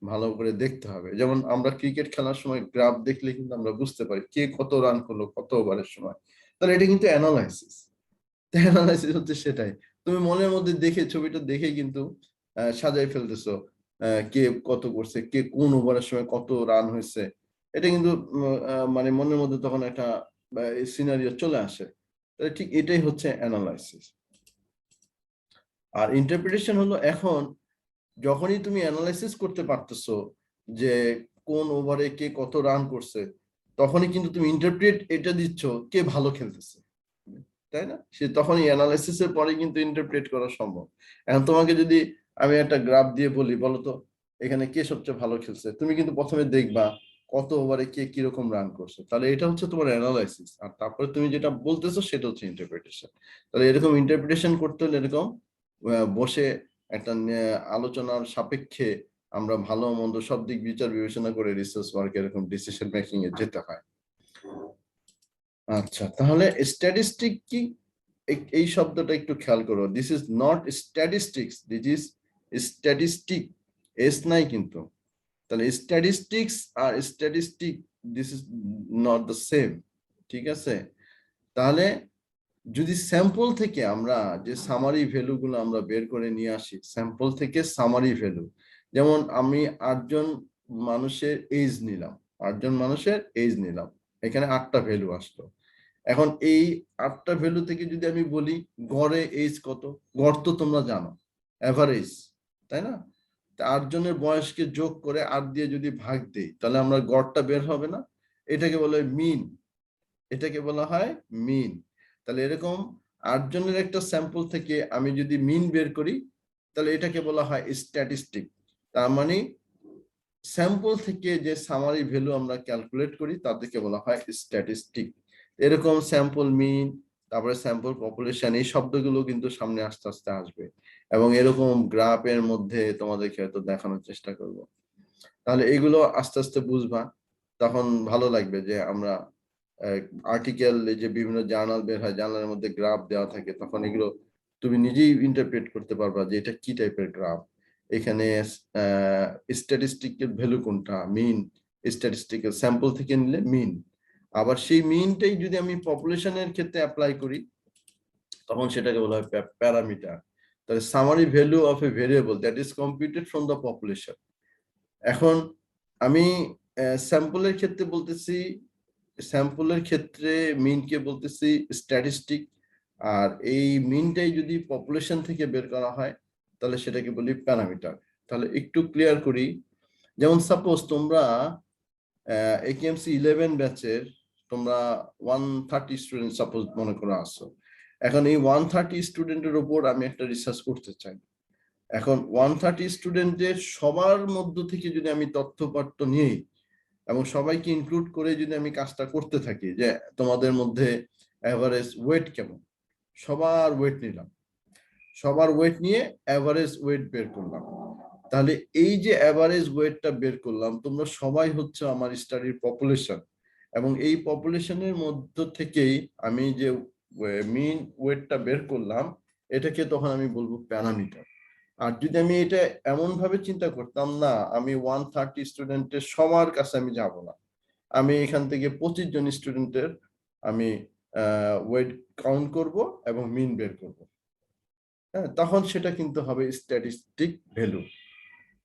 ভালো করে দেখতে হবে। যেমন আমরা ক্রিকেট খেলার সময় গ্রাফ দেখলে কিন্তু আমরা বুঝতে পারি কে কত রান করলো কত ওভারের সময়, তাহলে এটা কিন্তু অ্যানালাইসিস। অ্যানালাইসিস হচ্ছে সেটাই, তুমি মনের মধ্যে দেখে, ছবিটা দেখে কিন্তু সাজাই ফেলতেছো কে কত করছে, কে কোন ওভারের সময় কত রান হয়েছে, এটা কিন্তু মানে মনের মধ্যে তখন একটা সিনারিও চলে আসে। তাহলে ঠিক এটাই হচ্ছে অ্যানালাইসিস। আর ইন্টারপ্রিটেশন হলো, এখন যখনই তুমি অ্যানালাইসিস করতে পারতেছো যে কোন ওভারে কে কত রান করছে, তখনই কিন্তু তুমি ইন্টারপ্রেট এটা দিচ্ছ কে ভালো খেলতেছে, তাই না? সে তখনই অ্যানালাইসিস এর পরে কিন্তু ইন্টারপ্রেট করা সম্ভব। এখন তোমাকে যদি আমি একটা গ্রাফ দিয়ে বলি, বলো তো এখানে কে সবচেয়ে ভালো খেলছে, তুমি কিন্তু প্রথমে দেখবা কত ওভারে কে কিরকম রান করছে, তাহলে এটা হচ্ছে তোমার অ্যানালাইসিস। আর তারপরে তুমি যেটা বলতেছো সেটা হচ্ছে ইন্টারপ্রিটেশন। তাহলে এরকম ইন্টারপ্রিটেশন করতে হলে এরকম বসে একটা আলোচনার সাপেক্ষে আমরা ভালো মন্দ সব দিক বিচার বিবেচনা করে রিসার্চ ওয়ার্ক, এরকম ডিসিশন মেকিং এ যেতে হয়। আচ্ছা, তাহলে স্ট্যাটিস্টিক কি? এই শব্দটা একটু খেয়াল করো, this is not statistics, this is statistic, S নাই কিন্তু, তাহলে স্ট্যাটিস্টিক্স আর statistic this is not the same, ঠিক আছে? তাহলে যদি স্যাম্পল থেকে আমরা যে সামারি ভ্যালুগুলো আমরা বের করে নিয়ে আসি, স্যাম্পল থেকে সামারি ভ্যালু, যেমন আমি 8জন মানুষের এজ নিলাম, 8জন মানুষের এজ নিলাম, এখানে 8টা ভ্যালু আসলো। এখন এই 8টা ভ্যালু থেকে যদি আমি বলি গড়ে এজ কত, গড় তো তোমরা জানো এভারেজ, তাই না? 8জনের বয়সকে যোগ করে 8 দিয়ে যদি ভাগ দেই তাহলে আমরা গড়টা বের হবে না? এটাকে বলা হয় মিন, এটাকে বলা হয় মিন। তাহলে এরকম 8জনের একটা স্যাম্পল থেকে আমি যদি মিন বের করি তাহলে এটাকে বলা হয় স্ট্যাটিস্টিক। তার মানে স্যাম্পল থেকে যে সামারি ভ্যালু আমরা ক্যালকুলেট করি তাদেরকে বলা হয় স্ট্যাটিস্টিক। এরকম স্যাম্পল মিন, তারপরে স্যাম্পল পপুলেশন, এই শব্দগুলো কিন্তু সামনে আস্তে আস্তে আসবে এবং এরকম গ্রাফের মধ্যে তোমাদেরকে হয়তো দেখানোর চেষ্টা করব। তাহলে এগুলো আস্তে আস্তে বুঝবা, তখন ভালো লাগবে যে আমরা আর্টিকেল, যে বিভিন্ন জার্নাল বের হয়, জার্নালের মধ্যে গ্রাফ দেওয়া থাকে, তখন এগুলো তুমি নিজেই ইন্টারপ্রেট করতে পারবা যে এটা কি টাইপের গ্রাফ। এখানে স্ট্যাটিস্টিকের ভ্যালু কোনটা, মিন, স্ট্যাটিস্টিক্যাল স্যাম্পল থেকে নিলে মিন। আবার সেই মিনটাই যদি আমি পপুলেশনের ক্ষেত্রে অ্যাপ্লাই করি তখন সেটাকে বলা হয় প্যারামিটার। তাহলে summary value of A variable that is computed from the population. এখন আমি স্যাম্পলের ক্ষেত্রে বলতেছি, স্যাম্পলের ক্ষেত্রে মিনকে বলতেছি স্ট্যাটিস্টিক, আর এই মিনটাই যদি পপুলেশন থেকে বের করা হয় তাহলে সেটাকে বলি প্যারামিটার। তাহলে একটু ক্লিয়ার করি, যেমন সাপোজ তোমরা একেএমসি 11 ব্যাচের তোমরা 130 স্টুডেন্ট সাপোজ মনে করে আসো। এখন এই 130 স্টুডেন্টের উপর আমি একটা রিসার্চ করতে চাই। এখন 130 স্টুডেন্টের সবার মধ্য থেকে যদি আমি তথ্যপত্র নিই এবং সবাইকে ইনক্লুড করে যদি আমি কাজটা করতে থাকি যে তোমাদের মধ্যে এভারেজ ওয়েট কেমন, সবার ওয়েট নিলাম, সবার ওয়েট নিয়ে এভারেজ ওয়েট বের করলাম, তাহলে এই যে এভারেজ ওয়েটটা বের করলাম, তোমরা সবাই হচ্ছে আমার স্টাডির পপুলেশন, এবং এই পপুলেশনের মধ্য থেকেই আমি যে মিন ওয়েটটা বের করলাম এটাকে তখন আমি বলবো প্যারামিটার। আর যদি আমি এটা এমন ভাবে চিন্তা করতাম, না আমি 130 স্টুডেন্টের সবার কাছে আমি যাব না, আমি এখান থেকে 25 জন স্টুডেন্টের আমি ওয়েট কাউন্ট করব এবং মিন বের করব, হ্যাঁ, তখন সেটা কিন্তু হবে স্ট্যাটিস্টিক ভ্যালু।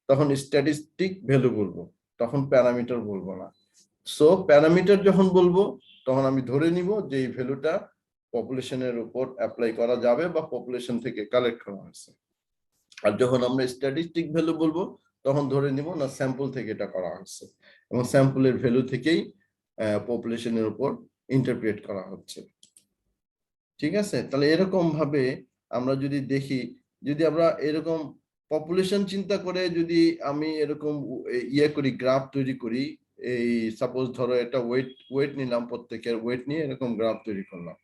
তখন স্ট্যাটিস্টিক ভ্যালু বলবো, তখন প্যারামিটার বলবো না। সো প্যারামিটার যখন বলবো তখন আমি ধরে নিব যে এই ভ্যালুটা পপুলেশনের উপর অ্যাপ্লাই করা যাবে বা পপুলেশন থেকে কালেক্ট করা হয়েছে। আর যখন আমরা স্ট্যাটিস্টিক ভ্যালু বলবো তখন ধরে নিব না স্যাম্পল থেকে এটা করা হচ্ছে এবং স্যাম্পলের ভ্যালু থেকেই পপুলেশনের উপর ইন্টারপ্রেট করা হচ্ছে। ঠিক আছে? তাহলে এরকম ভাবে আমরা যদি দেখি, যদি আমরা এরকম পপুলেশন চিন্তা করে যদি আমি এরকম ইয়ে করি, গ্রাফ তৈরি করি, এই সাপোজ ধরো এটা ওয়েট নিলাম, প্রত্যেকের ওয়েট নিয়ে এরকম গ্রাফ তৈরি করলাম।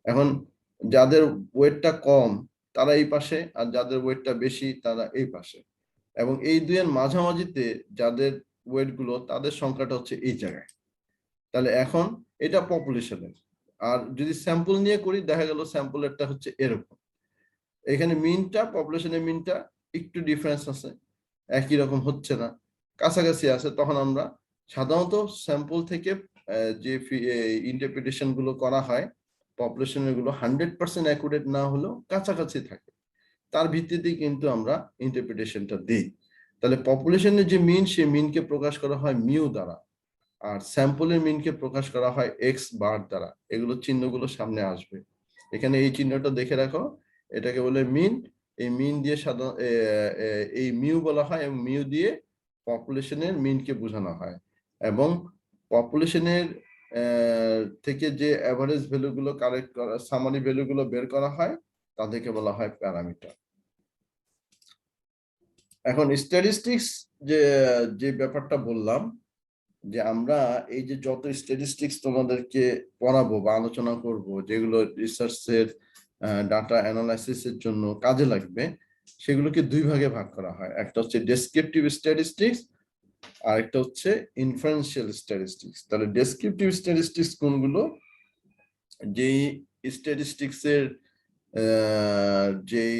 এখন যাদের ওয়েটটা কম তারা এই পাশে, আর যাদের ওয়েটটা বেশি তারা এই পাশে, এবং এই দুইয়ের মাঝামাঝিতে যাদের ওয়েট গুলো তাদের সংখ্যাটা হচ্ছে এই জায়গায়। তাহলে এখন এটা পপুলেশনের। আর যদি স্যাম্পল নিয়ে করি দেখা গেল স্যাম্পলেরটা হচ্ছে এরকম, এখানে মিনটা, পপুলেশনের মিনটা একটু ডিফারেন্স আছে, একই রকম হচ্ছে না, কাছাকাছি আছে, তখন আমরা সাধারণত স্যাম্পল থেকে যে ইন্টারপ্রিটেশন গুলো করা হয় পপুলেশনের গুলো 100% অ্যাকুরেট না হলেও কাছাকাছি থাকে, তার ভিত্তিতেই কিন্তু আমরা ইন্টারপ্রিটেশনটা দিই। তাহলে পপুলেশনের যে মিন, সেই মিনকে প্রকাশ করা হয় মিউ দ্বারা, আর স্যাম্পলের মিনকে প্রকাশ করা হয় এক্স বার দ্বারা। এগুলো চিহ্নগুলো সামনে আসবে, এখানে এই চিহ্নটা দেখে রাখো, এটাকে বলে মিন। এই মিন দিয়ে সাধারণ এই মিউ বলা হয় এবং মিউ দিয়ে পপুলেশনের মিনকে বোঝানো হয়, এবং পপুলেশনের থেকে যে অ্যাভারেজ ভ্যালুগুলো কালেক্ট করা, সামারি ভ্যালুগুলো বের করা হয় তাদেরকে বলা হয় প্যারামিটার। এখন স্ট্যাটিস্টিক্স যে যে ব্যাপারটা বললাম, যে আমরা এই যে যত স্ট্যাটিস্টিক্স তোমাদেরকে পড়াবো বা আলোচনা করব, যেগুলো রিসার্চের ডাটা অ্যানালাইসিসের জন্য কাজে লাগবে, সেগুলোকে দুই ভাগে ভাগ করা হয়। একটা হচ্ছে ডেসক্রিপটিভ স্ট্যাটিস্টিক্স আর একটা হচ্ছে ইনফারেন্সিয়াল স্ট্যাটিস্টিক্স। তাহলে ডেসক্রিপটিভ স্ট্যাটিস্টিক্স কোনগুলো? যেই স্ট্যাটিস্টিক্সের যেই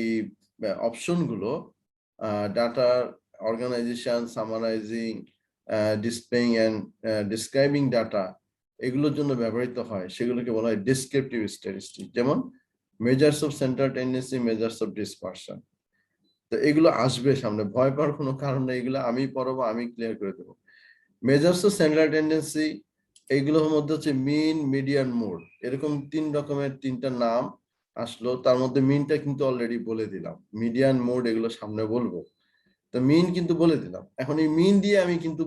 অপশনগুলো data organisation, summarising, displaying and describing data এগুলোর জন্য ব্যবহৃত হয় সেগুলোকে বলা হয় ডেসক্রিপটিভ স্ট্যাটিস্টিক, যেমন measures of central tendency, measures of dispersion. তো এগুলো আসবে সামনে, ভয় পাওয়ার কোনো কারণ নেই, এগুলো আমি পড়াবো, আমি ক্লিয়ার করে দেবো। মেজার্স অফ সেন্ট্রাল টেন্ডেন্সি এইগুলোর মধ্যে হচ্ছে মিন, মিডিয়ান, মোড, এরকম 3 রকমের 3টা নাম আসলো। তার মধ্যে মিনটা কিন্তু অলরেডি বলে দিলাম, মিডিয়ান, মোড এগুলো সামনে বলবো। তো মিন কিন্তু বলে দিলাম। এখন এই মিন দিয়ে আমি কিন্তু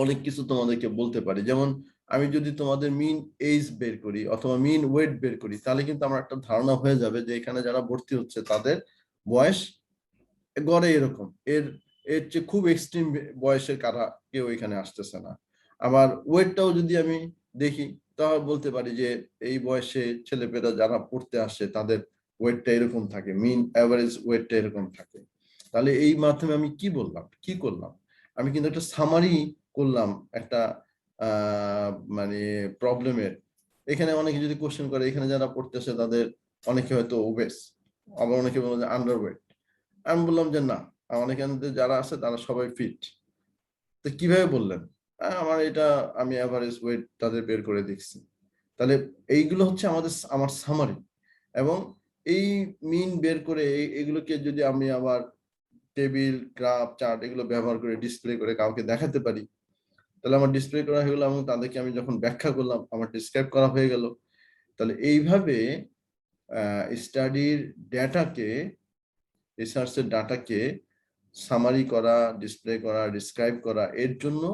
অনেক কিছু তোমাদেরকে বলতে পারি। যেমন আমি যদি তোমাদের মিন এজ বের করি অথবা মিন ওয়েট বের করি, তাহলে কিন্তু আমার একটা ধারণা হয়ে যাবে যে এখানে যারা ভর্তি হচ্ছে তাদের বয়স গড়ে এরকম, এর এর চেয়ে খুব এক্সট্রিম বয়সের কারা কেউ এখানে আসতেছে না। আবার ওয়েটটাও যদি আমি দেখি তাহলে বলতে পারি যে এই বয়সে ছেলেপেলেরা যারা পড়তে আসে তাদের ওয়েটটা এরকম থাকে, মিন অ্যাভারেজ ওয়েটটা এরকম থাকে। তাহলে এই মাধ্যমে আমি কি বললাম, কি করলাম, আমি কিন্তু একটা সামারি করলাম একটা মানে প্রবলেমের। এখানে অনেকে যদি কোশ্চেন করে এখানে যারা পড়তেছে তাদের অনেকে হয়তো ওবেস, আবার অনেকে বলে যে আন্ডারওয়েট। আমি বললাম যে না, আমার এখানে যারা আছে তারা সবাই ফিট। তো কিভাবে বললেন? আমার এটা আমি এভারেজ ওয়েট তাদের বের করে দেখছি। তাহলে এইগুলো হচ্ছে আমার সামারি। এবং এই মিন বের করে এগুলোকে যদি আমি আবার টেবিল, গ্রাফ, চার্ট এগুলো ব্যবহার করে ডিসপ্লে করে কাউকে দেখাতে পারি, তাহলে আমার ডিসপ্লে করা হয়ে গেল এবং তাদেরকে আমি যখন ব্যাখ্যা করলাম আমার ডিসক্রাইব করা হয়ে গেল। তাহলে এইভাবে স্টাডির ডেটাকে, রিসার্চের ডাটাকে সামারি করা, ডিসপ্লে করা, ডিসক্রাইব করা, এর জন্য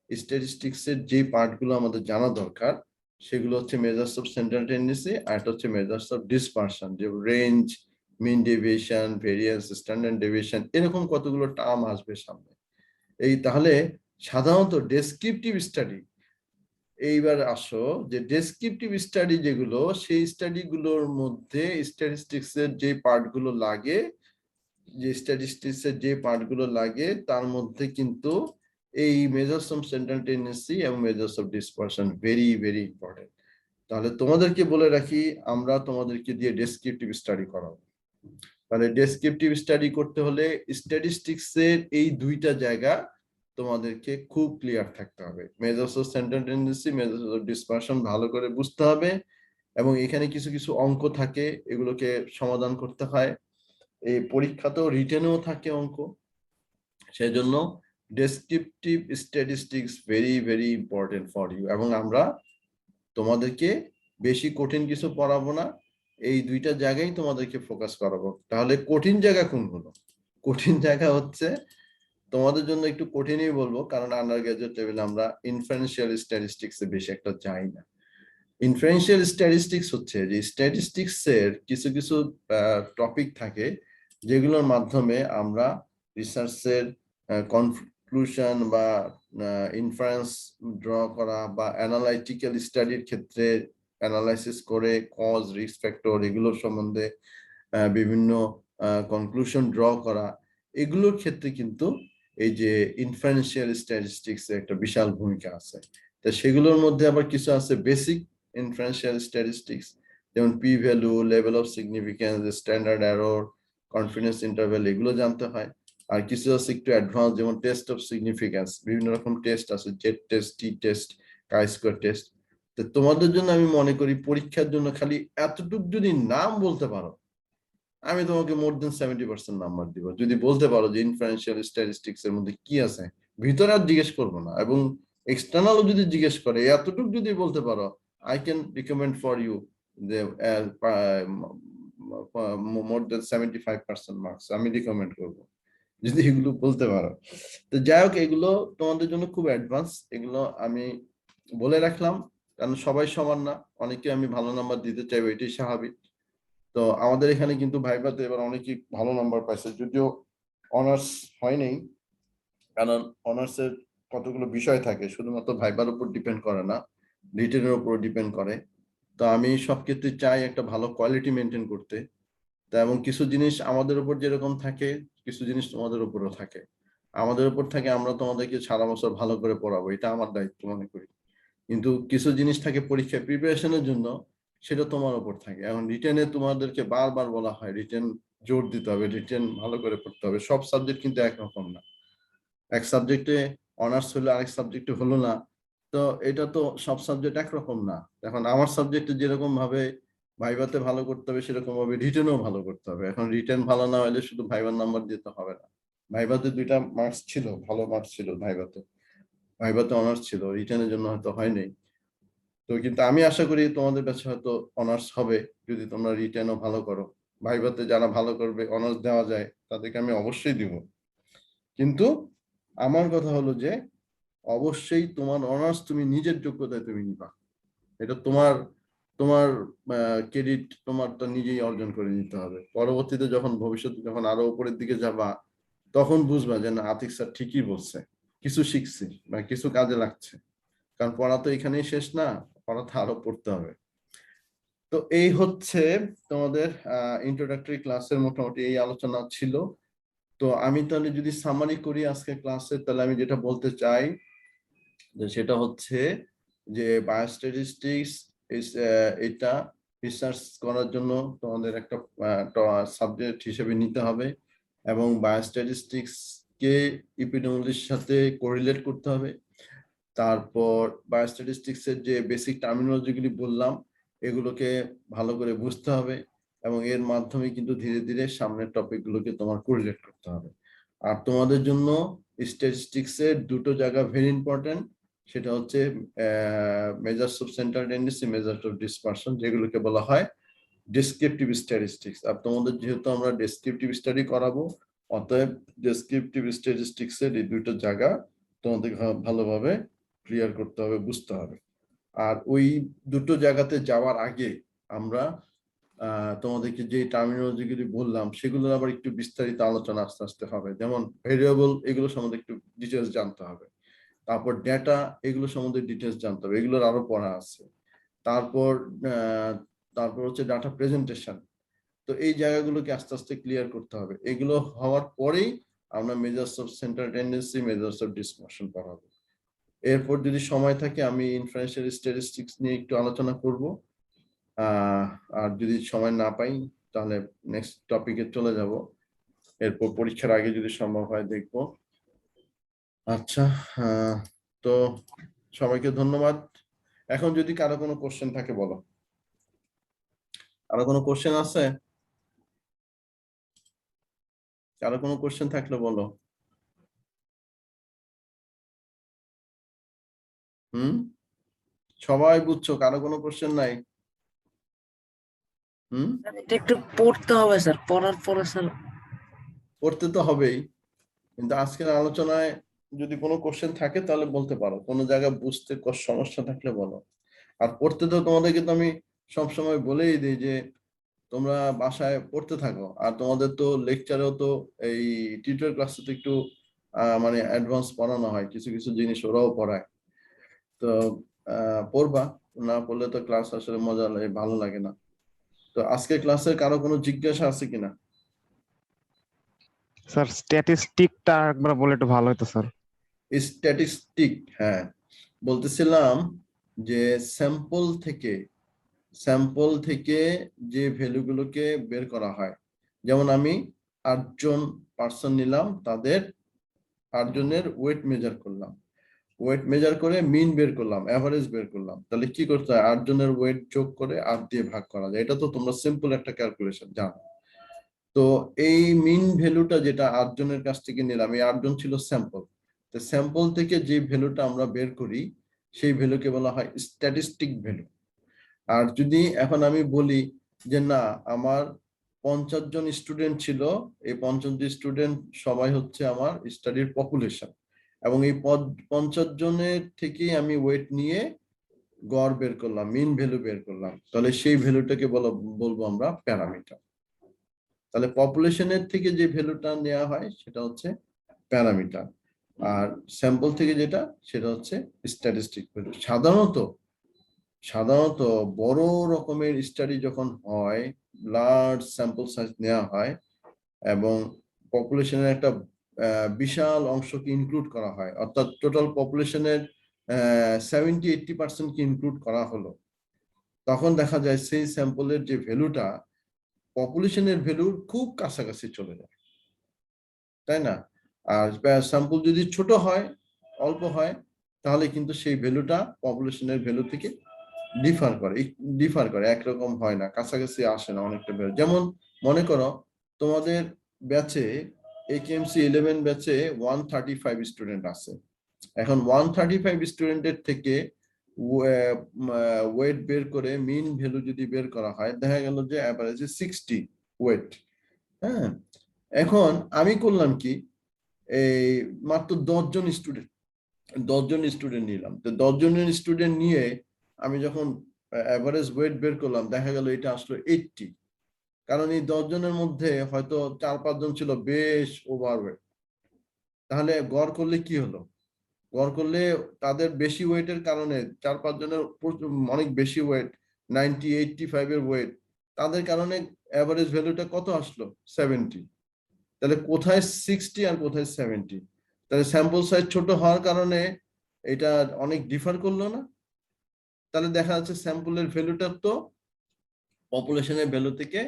স্ট্যাটিস্টিক্সের যে পার্টগুলো আমাদের জানা দরকার সেগুলো হচ্ছে মেজার্স অফ সেন্ট্রাল টেন্ডেন্সি, আর এটা হচ্ছে মেজার্স অফ ডিসপারশন, যে রেঞ্জ, মিন ডেভিয়েশন, ভেরিয়েন্স, স্ট্যান্ডার্ড ডেভিয়েশন, এরকম কতগুলো টার্ম আসবে সামনে। এই তাহলে সাধারণত ডেসক্রিপটিভ স্টাডি, এইবার আসো যে ডেসক্রিপটিভ স্টাডি যেগুলো, সেই স্টাডিগুলোর মধ্যে স্ট্যাটিস্টিক্সের যে পার্টগুলো লাগে, যে স্ট্যাটিস্টিক্সের যে পার্টগুলো লাগে তার মধ্যে কিন্তু এই মেজার্স অফ সেন্ট্রাল টেন্ডেন্সি এবং measures of dispersion very very important. তাহলে তোমাদেরকে বলে রাখি, আমরা তোমাদেরকে দিয়ে ডেসক্রিপটিভ স্টাডি করাবো। তাহলে ডেসক্রিপটিভ স্টাডি করতে হলে স্ট্যাটিস্টিক্সের এই 2টা জায়গা তোমাদেরকে খুব ক্লিয়ার থাকতে হবে। Measures of central tendency, measures of dispersion ভালো করে বুঝতে হবে। এবং এখানে কিছু কিছু অঙ্ক থাকে, এগুলোকে সমাধান করতে হয়। এই পরীক্ষাতেও রিটেনেও থাকে অঙ্ক, সেজন্য descriptive statistics very very important for you. এবং আমরা তোমাদেরকে বেশি কঠিন কিছু পড়াবো না, এই 2টা জায়গায় তোমাদেরকে ফোকাস করাবো। তাহলে কঠিন জায়গা কোনগুলো? কঠিন জায়গা হচ্ছে তোমাদের জন্য একটু কঠিনই বলবো, কারণ আন্ডার গ্রাজুয়েট লেভেলে আমরা ইনফারেন্সিয়াল স্ট্যাটিস্টিক্সে বেশি একটা যাই না। ইনফারেন্সিয়াল স্ট্যাটিস্টিক্স হচ্ছে যে স্ট্যাটিস্টিক্সের কিছু কিছু টপিক থাকে যেগুলোর মাধ্যমে আমরা রিসার্চের কনক্লুশন বা ইনফারেন্স ড্র করা বা অ্যানালাইটিক্যাল স্টাডির ক্ষেত্রে অ্যানালাইসিস করে কজ, রিস্ক ফ্যাক্টর এগুলোর সম্বন্ধে বিভিন্ন কনক্লুশন ড্র করা, এগুলোর ক্ষেত্রে কিন্তু এই যে ইনফারেন্সিয়াল স্ট্যাটিস্টিক্স একটা বিশাল ভূমিকা আছে। তো সেগুলোর মধ্যে আবার কিছু আছে বেসিক ইনফারেন্সিয়াল স্ট্যাটিস্টিক্স, যেমন P value, level of significance, standard error, confidence interval, এগুলো জানতে হয়। আর কিছু আছে একটু অ্যাডভান্স, যেমন টেস্ট অফ সিগনিফিকেন্স, বিভিন্ন রকম টেস্ট আছে, জেড টেস্ট, টি টেস্ট, কাই স্কোয়ার টেস্ট। তো তোমাদের জন্য আমি মনে করি পরীক্ষার জন্য খালি এতটুকু যদি নাম বলতে পারো, আমি তোমাকে মোর দেন 70% নাম্বার দিব। যদি বলতে পারো যে ইনফারেন্সিয়াল স্ট্যাটিস্টিক্স এর মধ্যে কি আছে, ভিতরে আর জিজ্ঞেস করবো না, এবং এক্সটার্নালও যদি জিজ্ঞেস করে এতটুকু যদি বলতে পারো, I can recommend for you যে মোর দেন 75% মার্কস আমি রিকমেন্ড করবো, যদি এগুলো বলতে পারো। তো যাই হোক, এগুলো তোমাদের জন্য খুব অ্যাডভান্স, এগুলো আমি বলে রাখলাম, কারণ সবাই সমান না, অনেকে আমি ভালো নাম্বার দিতে চাইবো, এটাই স্বাভাবিক। তো আমাদের এখানে কিন্তু ভাইভাতে এবার অনেকেই ভালো নাম্বার পাইছে, যদিও অনার্স হয় নাই, কারণ অনার্সের কতগুলো বিষয় থাকে, শুধুমাত্র ভাইবার উপর ডিপেন্ড করে না, রিটেনের উপর ডিপেন্ড করে। তো আমি সব ক্ষেত্রে চাই একটা ভালো কোয়ালিটি মেনটেন করতে। তা এবং কিছু জিনিস আমাদের উপর যেরকম থাকে, কিছু জিনিস তোমাদের উপরও থাকে। আমাদের উপর থাকে আমরা তোমাদেরকে সারা বছর ভালো করে পড়াবো, এটা আমার দায়িত্ব মনে করি। কিন্তু কিছু জিনিস থাকে পরীক্ষায় প্রিপারেশনের জন্য, সেটা তোমার উপর থাকে। এখন রিটেনে তোমাদেরকে বারবার বলা হয় রিটেন জোর দিতে হবে, রিটেন ভালো করে পড়তে হবে, সব সাবজেক্ট কিন্তু একরকম না। এক সাবজেক্টে অনার্স হলো আরেক সাবজেক্টে হলো না, তো এটা তো সব সাবজেক্ট একরকম না। এখন আমার সাবজেক্টে যেরকম ভাবে ভাইভাতে ভালো করতে হবে সেরকম ভাবে রিটেনও ভালো করতে হবে। এখন রিটেন ভালো না হলে শুধু ভাইবার নাম্বার দিতে হবে না। ভাইভাতে 2টা মার্কস ছিল, ভালো মার্কস ছিল ভাইভাতে, ভাইভাতে অনার্স ছিল, রিটেনের জন্য হয়তো হয়নি। তো কিন্তু আমি আশা করি তোমাদের কাছে হয়তো অনার্স হবে যদি তোমরা রিটেনও ভালো করো। ভাইভাতে যারা ভালো করবে অনার্স দেওয়া যায় তাদেরকে আমি অবশ্যই দিব। কিন্তু আমার কথা হলো যে অবশ্যই তোমার অনার্স তুমি নিজের যোগ্যতায় তুমি নিবা। এটা তোমার তোমার ক্রেডিট তোমারটা নিজেই অর্জন করে নিতে হবে। পরবর্তীতে যখন ভবিষ্যতে যখন আরো উপরের দিকে যাবা তখন বুঝবা যে না আতিক স্যার ঠিকই বলছে, কিছু শিখছি বা কিছু কাজে লাগছে। কারণ পড়া তো এখানেই শেষ না, পড়া তো আরো পড়তে হবে। তো এই হচ্ছে তোমাদের ইন্ট্রোডাক্টরি ক্লাসের মোটামুটি এই আলোচনা ছিল। তো আমি তাহলে যদি সামারি করি আজকে ক্লাসে, তাহলে আমি যেটা বলতে চাই যে সেটা হচ্ছে যে বায়োস্ট্যাটিস্টিক্স এটা রিসার্চ করার জন্য তোমাদের একটা সাবজেক্ট হিসেবে নিতে হবে, এবং বায়োস্ট্যাটিস্টিক্স কে ইপিডেমিওলজির সাথে কোরিলেট করতে হবে। তারপর বায়োস্ট্যাটিস্টিক্স এর যে বেসিক টার্মিনোলজি গুলি বললাম এগুলোকে ভালো করে বুঝতে হবে, এবং এর মাধ্যমে কিন্তু ধীরে ধীরে সামনের টপিক গুলোকে তোমার কোরিলেট করতে হবে। আর তোমাদের জন্য স্ট্যাটিস্টিক্স এর 2টো জায়গা ভেরি ইম্পর্টেন্ট, সেটা হচ্ছে measures of central tendency, measures of dispersion, যেগুলোকে বলা হয় ডেসক্রিপটিভ স্ট্যাটিস্টিক্স। আর তোমাদের যেহেতু আমরা ডেসক্রিপটিভ স্টাডি করাবো, অতএব ডেসক্রিপটিভ স্ট্যাটিস্টিক্স এর এই 2টো জায়গা তোমাদের ভালোভাবে ক্লিয়ার করতে হবে, বুঝতে হবে। আর ওই 2টো জায়গাতে যাওয়ার আগে আমরা তোমাদেরকে যে টার্মিনোলজি গুলি বললাম সেগুলো আবার একটু বিস্তারিত আলোচনা আস্তে আস্তে হবে। যেমন ভেরিয়েবল, এগুলো সম্বন্ধে একটু ডিটেলস জানতে হবে। তারপর ডেটা, এগুলো সম্বন্ধে ডিটেলস জানতে হবে, এগুলোর আরো পড়া আছে। তারপর তারপর হচ্ছে ডাটা প্রেজেন্টেশন। তো এই জায়গাগুলোকে আস্তে আস্তে ক্লিয়ার করতে হবে। এগুলো হওয়ার পরেই আমরা measures of central tendency, measures of dispersion পড়াবো। এরপর যদি সময় থাকে আমি ইনফারেন্সিয়াল স্ট্যাটিস্টিক্স নিয়ে একটু আলোচনা করব। আর যদি সময় না পাই তাহলে নেক্সট টপিকে চলে যাব। এরপর পরীক্ষার আগে যদি সম্ভব হয় দেখব। আচ্ছা, তো সবাইকে ধন্যবাদ। এখন যদি কারো কোনো কোশ্চেন থাকে বলো। কারো কোনো কোশ্চেন আছে? কারো কোনো কোশ্চেন থাকলে বলো। সবাই বুঝছো? কারো কোনো কোশ্চেন নাই? এটা একটু পড়তে হবে স্যার, পড়ার পরে স্যার। পড়তে তো হবেই, কিন্তু আজকের আলোচনায় যদি কোনো কোশ্চেন থাকে তাহলে বলতে পারো, কোনো জায়গায় বুঝতে সমস্যা থাকলে বলো। আর পড়তে তো তোমাদেরকে তো আমি সবসময় বলেই দিই যে তোমরা বাসায় পড়তে থাকো। আর তোমাদের তো লেকচারেও তো এই টিউটর ক্লাসে তো একটু মানে অ্যাডভান্স পড়ানো হয়, কিছু কিছু জিনিস ওরাও পড়ায়। তো পড়বা, না পড়লে তো ক্লাস আসলে মজা লাগে, ভালো লাগে না। তো আজকে ক্লাসের কারো কোনো জিজ্ঞাসা আছে কিনা? স্যার স্ট্যাটিস্টিকটা একবার বলে একটু ভালো হতো স্যার। স্ট্যাটিস্টিক, হ্যাঁ বলতেছিলাম যে স্যাম্পল থেকে যে ভ্যালুগুলোকে বের করা হয়। যেমন আমি 8 জন পার্সন নিলাম, তাদের 8 জনের ওয়েট মেজার করলাম, ওয়েট মেজার করে মিন বের করলাম, এভারেজ বের করলাম। তাহলে কি করতে হয়? 8 জনের ওয়েট যোগ করে 8 দিয়ে ভাগ করা যায়। এটা তো তোমরা সিম্পল একটা ক্যালকুলেশন জানো। তো এই মিন ভ্যালুটা যেটা 8 জনের কাছ থেকে নিলাম, এই 8 জন ছিল স্যাম্পল। তো স্যাম্পল থেকে যে ভ্যালুটা আমরা বের করি সেই ভ্যালুকে বলা হয় স্ট্যাটিস্টিক ভ্যালু। আর যদি এখন আমি বলি যে না, আমার 50 জন স্টুডেন্ট ছিল, এই 50 জন স্টুডেন্ট সবাই হচ্ছে আমার স্টাডির পপুলেশন, এবং এই 50 জনের থেকেই আমি ওয়েট নিয়ে গড় বের করলাম, মিন ভ্যালু বের করলাম, তাহলে সেই ভ্যালুটাকে বলবো আমরা প্যারামিটার। তাহলে পপুলেশনের থেকে যে ভ্যালুটা নেওয়া হয় সেটা হচ্ছে প্যারামিটার, আর স্যাম্পল থেকে যেটা সেটা হচ্ছে স্ট্যাটিস্টিক ভ্যালু। সাধারণত বড় রকমের স্টাডি যখন হয়, লার্জ স্যাম্পল সাইজ নেওয়া হয় এবং পপুলেশনের একটা বিশাল অংশকে ইনক্লুড করা হয়, অর্থাৎ টোটাল পপুলেশনের 70-80% কে ইনক্লুড করা হলো, তখন দেখা যায় সেই স্যাম্পলের যে ভ্যালুটা পপুলেশনের ভ্যালুর খুব কাছাকাছি চলে যায়, তাই না? আর স্যাম্পল যদি ছোট হয়, অল্প হয়, তাহলে কিন্তু সেই ভ্যালুটা পপুলেশনের ভ্যালু থেকে ডিফার করে, একরকম হয় না, কাছাকাছি আসে না অনেকটা ভ্যালু। যেমন মনে করো তোমাদের ব্যাচে AKMC 11 ব্যাচে 135 স্টুডেন্ট আছে। এখন 135 স্টুডেন্টের থেকে ওয়েট বের করে মিন ভ্যালু যদি বের করা হয়, দেখা গেল যে অ্যাভারেজে 60 ওয়েট। হ্যাঁ, এখন আমি করলাম কি, এই মাত্র 10 জন স্টুডেন্ট নিলাম। তো 10 জনের স্টুডেন্ট নিয়ে আমি যখন অ্যাভারেজ ওয়েট বের করলাম, দেখা গেল এটা আসলো 80। কারণ এই 10 জনের মধ্যে হয়তো 4-5 জন ছিল বেশ ওভারওয়েট। তাহলে গড় করলে কি হলো? গড় করলে তাদের বেশি ওয়েটের কারণে 4-5 জনের অনেক বেশি ওয়েট, 90-85 এর ওয়েট, তাদের কারণে অ্যাভারেজ ভ্যালুটা কত আসলো? 70। তাহলে কোথায় 60 আর কোথায় 70? তাহলে স্যাম্পল সাইজ ছোট হওয়ার কারণে এটা অনেক ডিফার করলো না? তাহলে দেখা যাচ্ছে স্যাম্পলের ভ্যালুটা তো পপুলেশনের ভ্যালু থেকে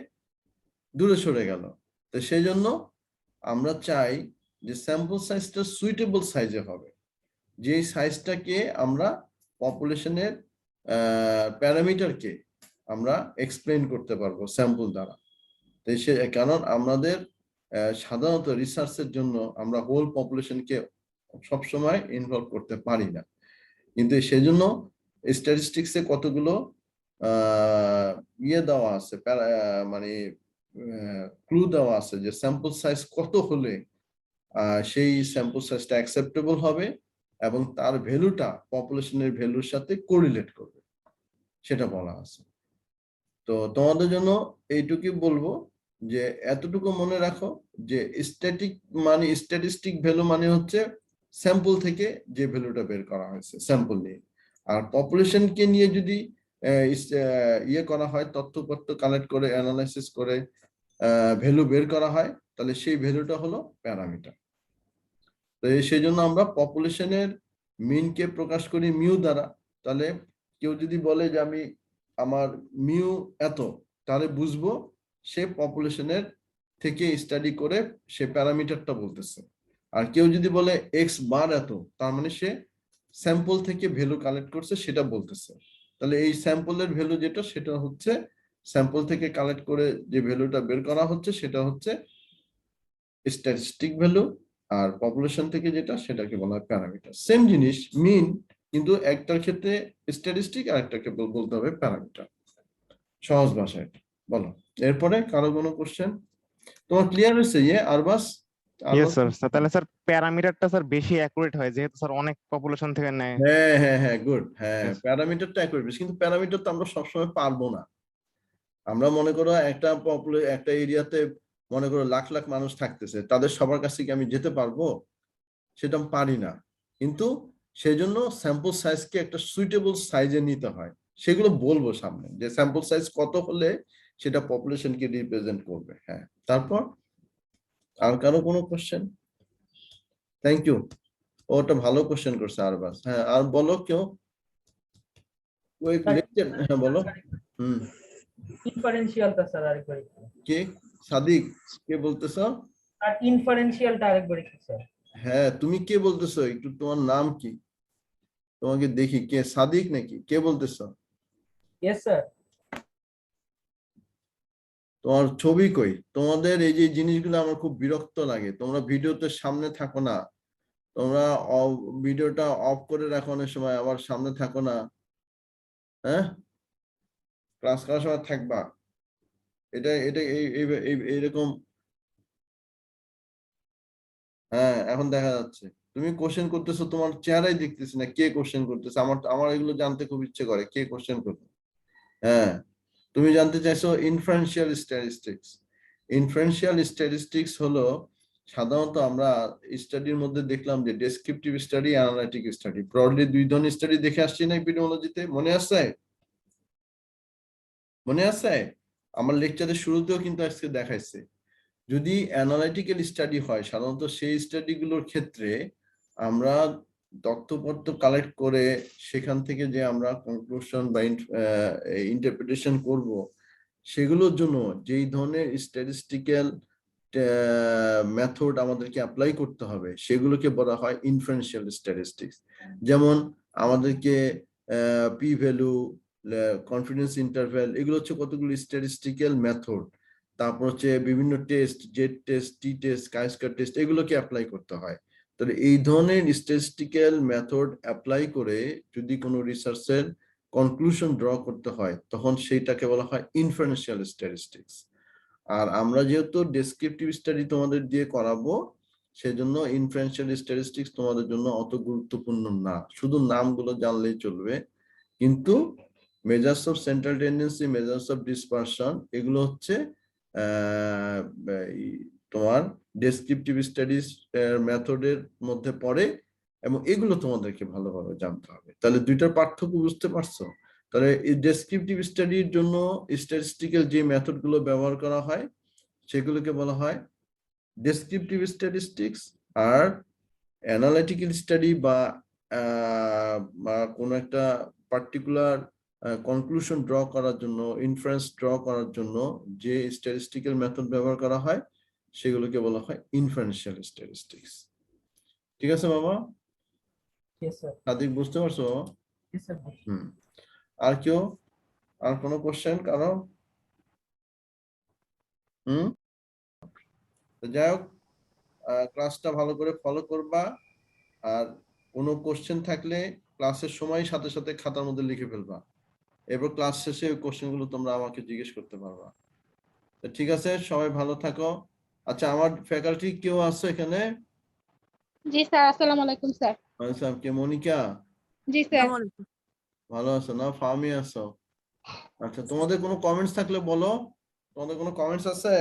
দূরে সরে গেল। তো সেই জন্য আমরা চাই যে স্যাম্পল সাইজটা সুইটেবল সাইজে হবে, যে সাইজটাকে আমরা পপুলেশনের প্যারামিটারকে আমরা এক্সপ্লেইন করতে পারবো স্যাম্পল দ্বারা। তো কারণ আমাদের সাধারণত রিসার্চের জন্য আমরা হোল পপুলেশনকে সবসময় ইনভলভ করতে পারি না, কিন্তু সেজন্য স্ট্যাটিস্টিক্সে কতগুলো ইয়ে দেওয়া আছে, মানে ক্লু দেওয়া আছে যে স্যাম্পল সাইজ কত হলে সেই স্যাম্পল সাইজটা অ্যাকসেপ্টেবল হবে এবং তার ভ্যালুটা পপুলেশনের ভ্যালুর সাথে কোরিলেট করবে, সেটা বলা আছে। তো তোমাদের জন্য এইটুকুই বলবো যে এতটুকু মনে রাখো যে স্ট্যাটিস্টিক ভ্যালু মানে হচ্ছে স্যাম্পল থেকে যে ভ্যালুটা বের করা হয়েছে স্যাম্পল নিয়ে। আর পপুলেশনকে নিয়ে যদি ইয়ে করা হয়, তথ্যপত্র কালেক্ট করে অ্যানালাইসিস করে ভ্যালু বের করা হয়, তাহলে সেই ভ্যালুটা হলো প্যারামিটার। তো সেই জন্য আমরা পপুলেশনের মিনকে প্রকাশ করি মিউ দ্বারা। তাহলে কেউ যদি বলে যে আমার মিউ এত, তাহলে বুঝবো সে পপুলেশনের থেকে স্টাডি করে সে প্যারামিটারটা বলতেছে। আর কেউ যদি বলে এক্স বার এত, তার মানে সে স্যাম্পল থেকে ভ্যালু কালেক্ট করছে সেটা বলতেছে। তাহলে এই স্যাম্পলের ভ্যালু যেটা, সেটা হচ্ছে স্যাম্পল থেকে কালেক্ট করে যে ভ্যালুটা বের করা হচ্ছে সেটা হচ্ছে স্ট্যাটিস্টিক ভ্যালু, আর পপুলেশন থেকে যেটা সেটাকে বলা হয় প্যারামিটার। সেম জিনিস মিন, কিন্তু একটার ক্ষেত্রে স্ট্যাটিস্টিক আর একটাকে বলতে হবে প্যারামিটার। সহজ ভাষায় বলো। এরপরে কারো কোনো কোশ্চেন? তোমার ক্লিয়ার হয়েছে আরবাস? Yes sir. তাহলে স্যার প্যারামিটারটা স্যার বেশি অ্যাকুরেট হয় যেহেতু স্যার অনেক পপুলেশন থেকে নেয়। হ্যাঁ হ্যাঁ হ্যাঁ, গুড। হ্যাঁ, Yes. প্যারামিটারটা অ্যাকুরেট, কিন্তু প্যারামিটার তো আমরা সবসময় পারবো না। আমরা মনে করো একটা এরিয়াতে মনে করো লাখ লাখ মানুষ থাকতেছে, তাদের সবার কাছে কি আমি যেতে পারবো? সেটা আমি পারি না। কিন্তু সেই জন্য স্যাম্পল সাইজকে একটা সুইটেবল সাইজে নিতে হয়। সেগুলো বলবো সামনে, যে স্যাম্পল সাইজ কত হলে সেটা পপুলেশনকে রিপ্রেজেন্ট করবে। হ্যাঁ, তারপর আর কারো কোনো কোশ্চেন? Thank you. ওটা ভালো কোশ্চেন করছে আরবাস। হ্যাঁ, আর বলো কেউ? ওই লেকচার, হ্যাঁ বলো। হুম, ইনফারেন্সিয়ালটা স্যার আরেকবার একটু। কে? সাদিক, কে বলতেছো? আর ইনফারেন্সিয়ালটা আরেকবার একটু স্যার। হ্যাঁ, তুমি কে বলতেছো? একটু তোমার নাম কি? তোমাকে দেখি, কে? সাদিক নাকি? কে বলতেছো? Yes sir. তোমার ছবি কই? তোমাদের এই যে জিনিসগুলো আমার খুব বিরক্ত লাগে, তোমরা ভিডিওতে সামনে থাকো না, তোমরা ভিডিওটা অফ করে রাখো, অনেক সময় আবার সামনে থাকো না। হ্যাঁ, ক্লাস করার সময় থাকবা। এটা এটা এইরকম। হ্যাঁ, এখন দেখা যাচ্ছে তুমি কোশ্চেন করতেছো, তোমার চেহারাই দেখতেছি না কে কোশ্চেন করতেছে। আমার এগুলো জানতে খুব ইচ্ছে করে, কে কোশ্চেন করতে। হ্যাঁ, তুমি জানতে চাইছো ইনফারেন্সিয়াল স্ট্যাটিস্টিক্স। ইনফারেন্সিয়াল স্ট্যাটিস্টিক্স হলো সাধারণত আমরা স্টাডির মধ্যে দেখলাম যে descriptive study, analytic study, broadly দুই ধরনের স্টাডি দেখে আসছি না এপিডেমিওলজিতে, মনে আছে? মনে আছে? আমার লেকচারের শুরুতেও কিন্তু আজকে দেখাইছে। যদি অ্যানালাইটিক্যাল স্টাডি হয়, সাধারণত সেই স্টাডিগুলোর ক্ষেত্রে আমরা তথ্যপত্র কালেক্ট করে সেখান থেকে যে আমরা কনক্লুশন বা ইন্টারপ্রিটেশন করব, সেগুলোর জন্য যেই ধরনের স্ট্যাটিস্টিক্যাল মেথড আমাদেরকে অ্যাপ্লাই করতে হবে সেগুলোকে বলা হয় ইনফারেন্সিয়াল স্ট্যাটিস্টিক্স। যেমন আমাদেরকে পি ভ্যালু, কনফিডেন্স ইন্টারভ্যাল, এগুলো হচ্ছে কতগুলো স্ট্যাটিস্টিক্যাল মেথড। তারপর হচ্ছে বিভিন্ন টেস্ট, জেড টেস্ট, টি টেস্ট, কাই-স্কয়ার টেস্ট, এগুলোকে অ্যাপ্লাই করতে হয়। তাহলে এই ধরনের স্ট্যাটিস্টিক্যাল মেথড অ্যাপ্লাই করে যদি কোনো রিসার্চের কনক্লুশন ড্র করতে হয় তখন সেইটাকে বলা হয় ইনফারেন্সিয়াল স্ট্যাটিস্টিক্স। আর আমরা যেহেতু ডেসক্রিপটিভ স্টাডি তোমাদের দিয়ে করাবো সেজন্য ইনফারেন্সিয়াল স্ট্যাটিস্টিক্স তোমাদের জন্য অত গুরুত্বপূর্ণ না, শুধু নামগুলো জানলেই চলবে। কিন্তু measures of central tendency, measures of dispersion, এগুলো হচ্ছে তোমার ডেসক্রিপটিভ স্টাডিজ মেথডের মধ্যে পড়ে এবং এগুলো তোমাদেরকে ভালোভাবে জানতে হবে। তাহলে দুইটার পার্থক্য বুঝতে পারছো? তাহলে এই ডেসক্রিপটিভ স্টাডির জন্য স্ট্যাটিস্টিক্যাল যে মেথডগুলো ব্যবহার করা হয় সেগুলোকে বলা হয় ডেসক্রিপটিভ স্ট্যাটিস্টিক্স। আর অ্যানালিটিক্যাল স্টাডি বা কোনো একটা পার্টিকুলার কনক্লুশন ড্র করার জন্য, ইনফারেন্স ড্র করার জন্য যে স্ট্যাটিস্টিক্যাল মেথড ব্যবহার করা হয় সেগুলোকে বলা হয় ইনফারেন্সিয়াল স্ট্যাটিস্টিক্স। ঠিক আছে বাবা? Yes, sir. সাদিক, বুঝতে পারছো? Yes, sir. হুম। আর কেউ, আর কোনো কোশ্চেন কারো? যাই হোক, ক্লাসটা ভালো করে ফলো করবা। আর কোনো কোশ্চেন থাকলে ক্লাসের সময় সাথে সাথে খাতার মধ্যে লিখে ফেলবা। এরপর ক্লাস শেষে ওই কোশ্চেনগুলো তোমরা আমাকে জিজ্ঞেস করতে পারবা। তো ঠিক আছে, সবাই ভালো থাকো। আচ্ছা, আমার ফ্যাকাল্টি কেউ আছে এখানে? জি স্যার, আসসালামু আলাইকুম স্যার। আচ্ছা, কে মনিকা? জি স্যার। ভালো আছো না? ফার্মি আছো? আচ্ছা, তোমাদের কোনো কমেন্টস থাকলে বলো। তোমাদের কোনো কমেন্টস আছে?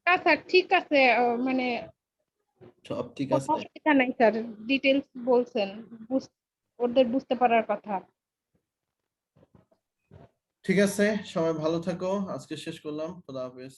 না স্যার, ঠিক আছে, মানে সব ঠিক কোনো আছে? অসুবিধা নাই স্যার, ডিটেলস বলছেন, ওদের বুঝতে পারার কথা। ঠিক আছে, সবাই ভালো থাকো। আজকে শেষ করলাম। খোদা হাফেজ।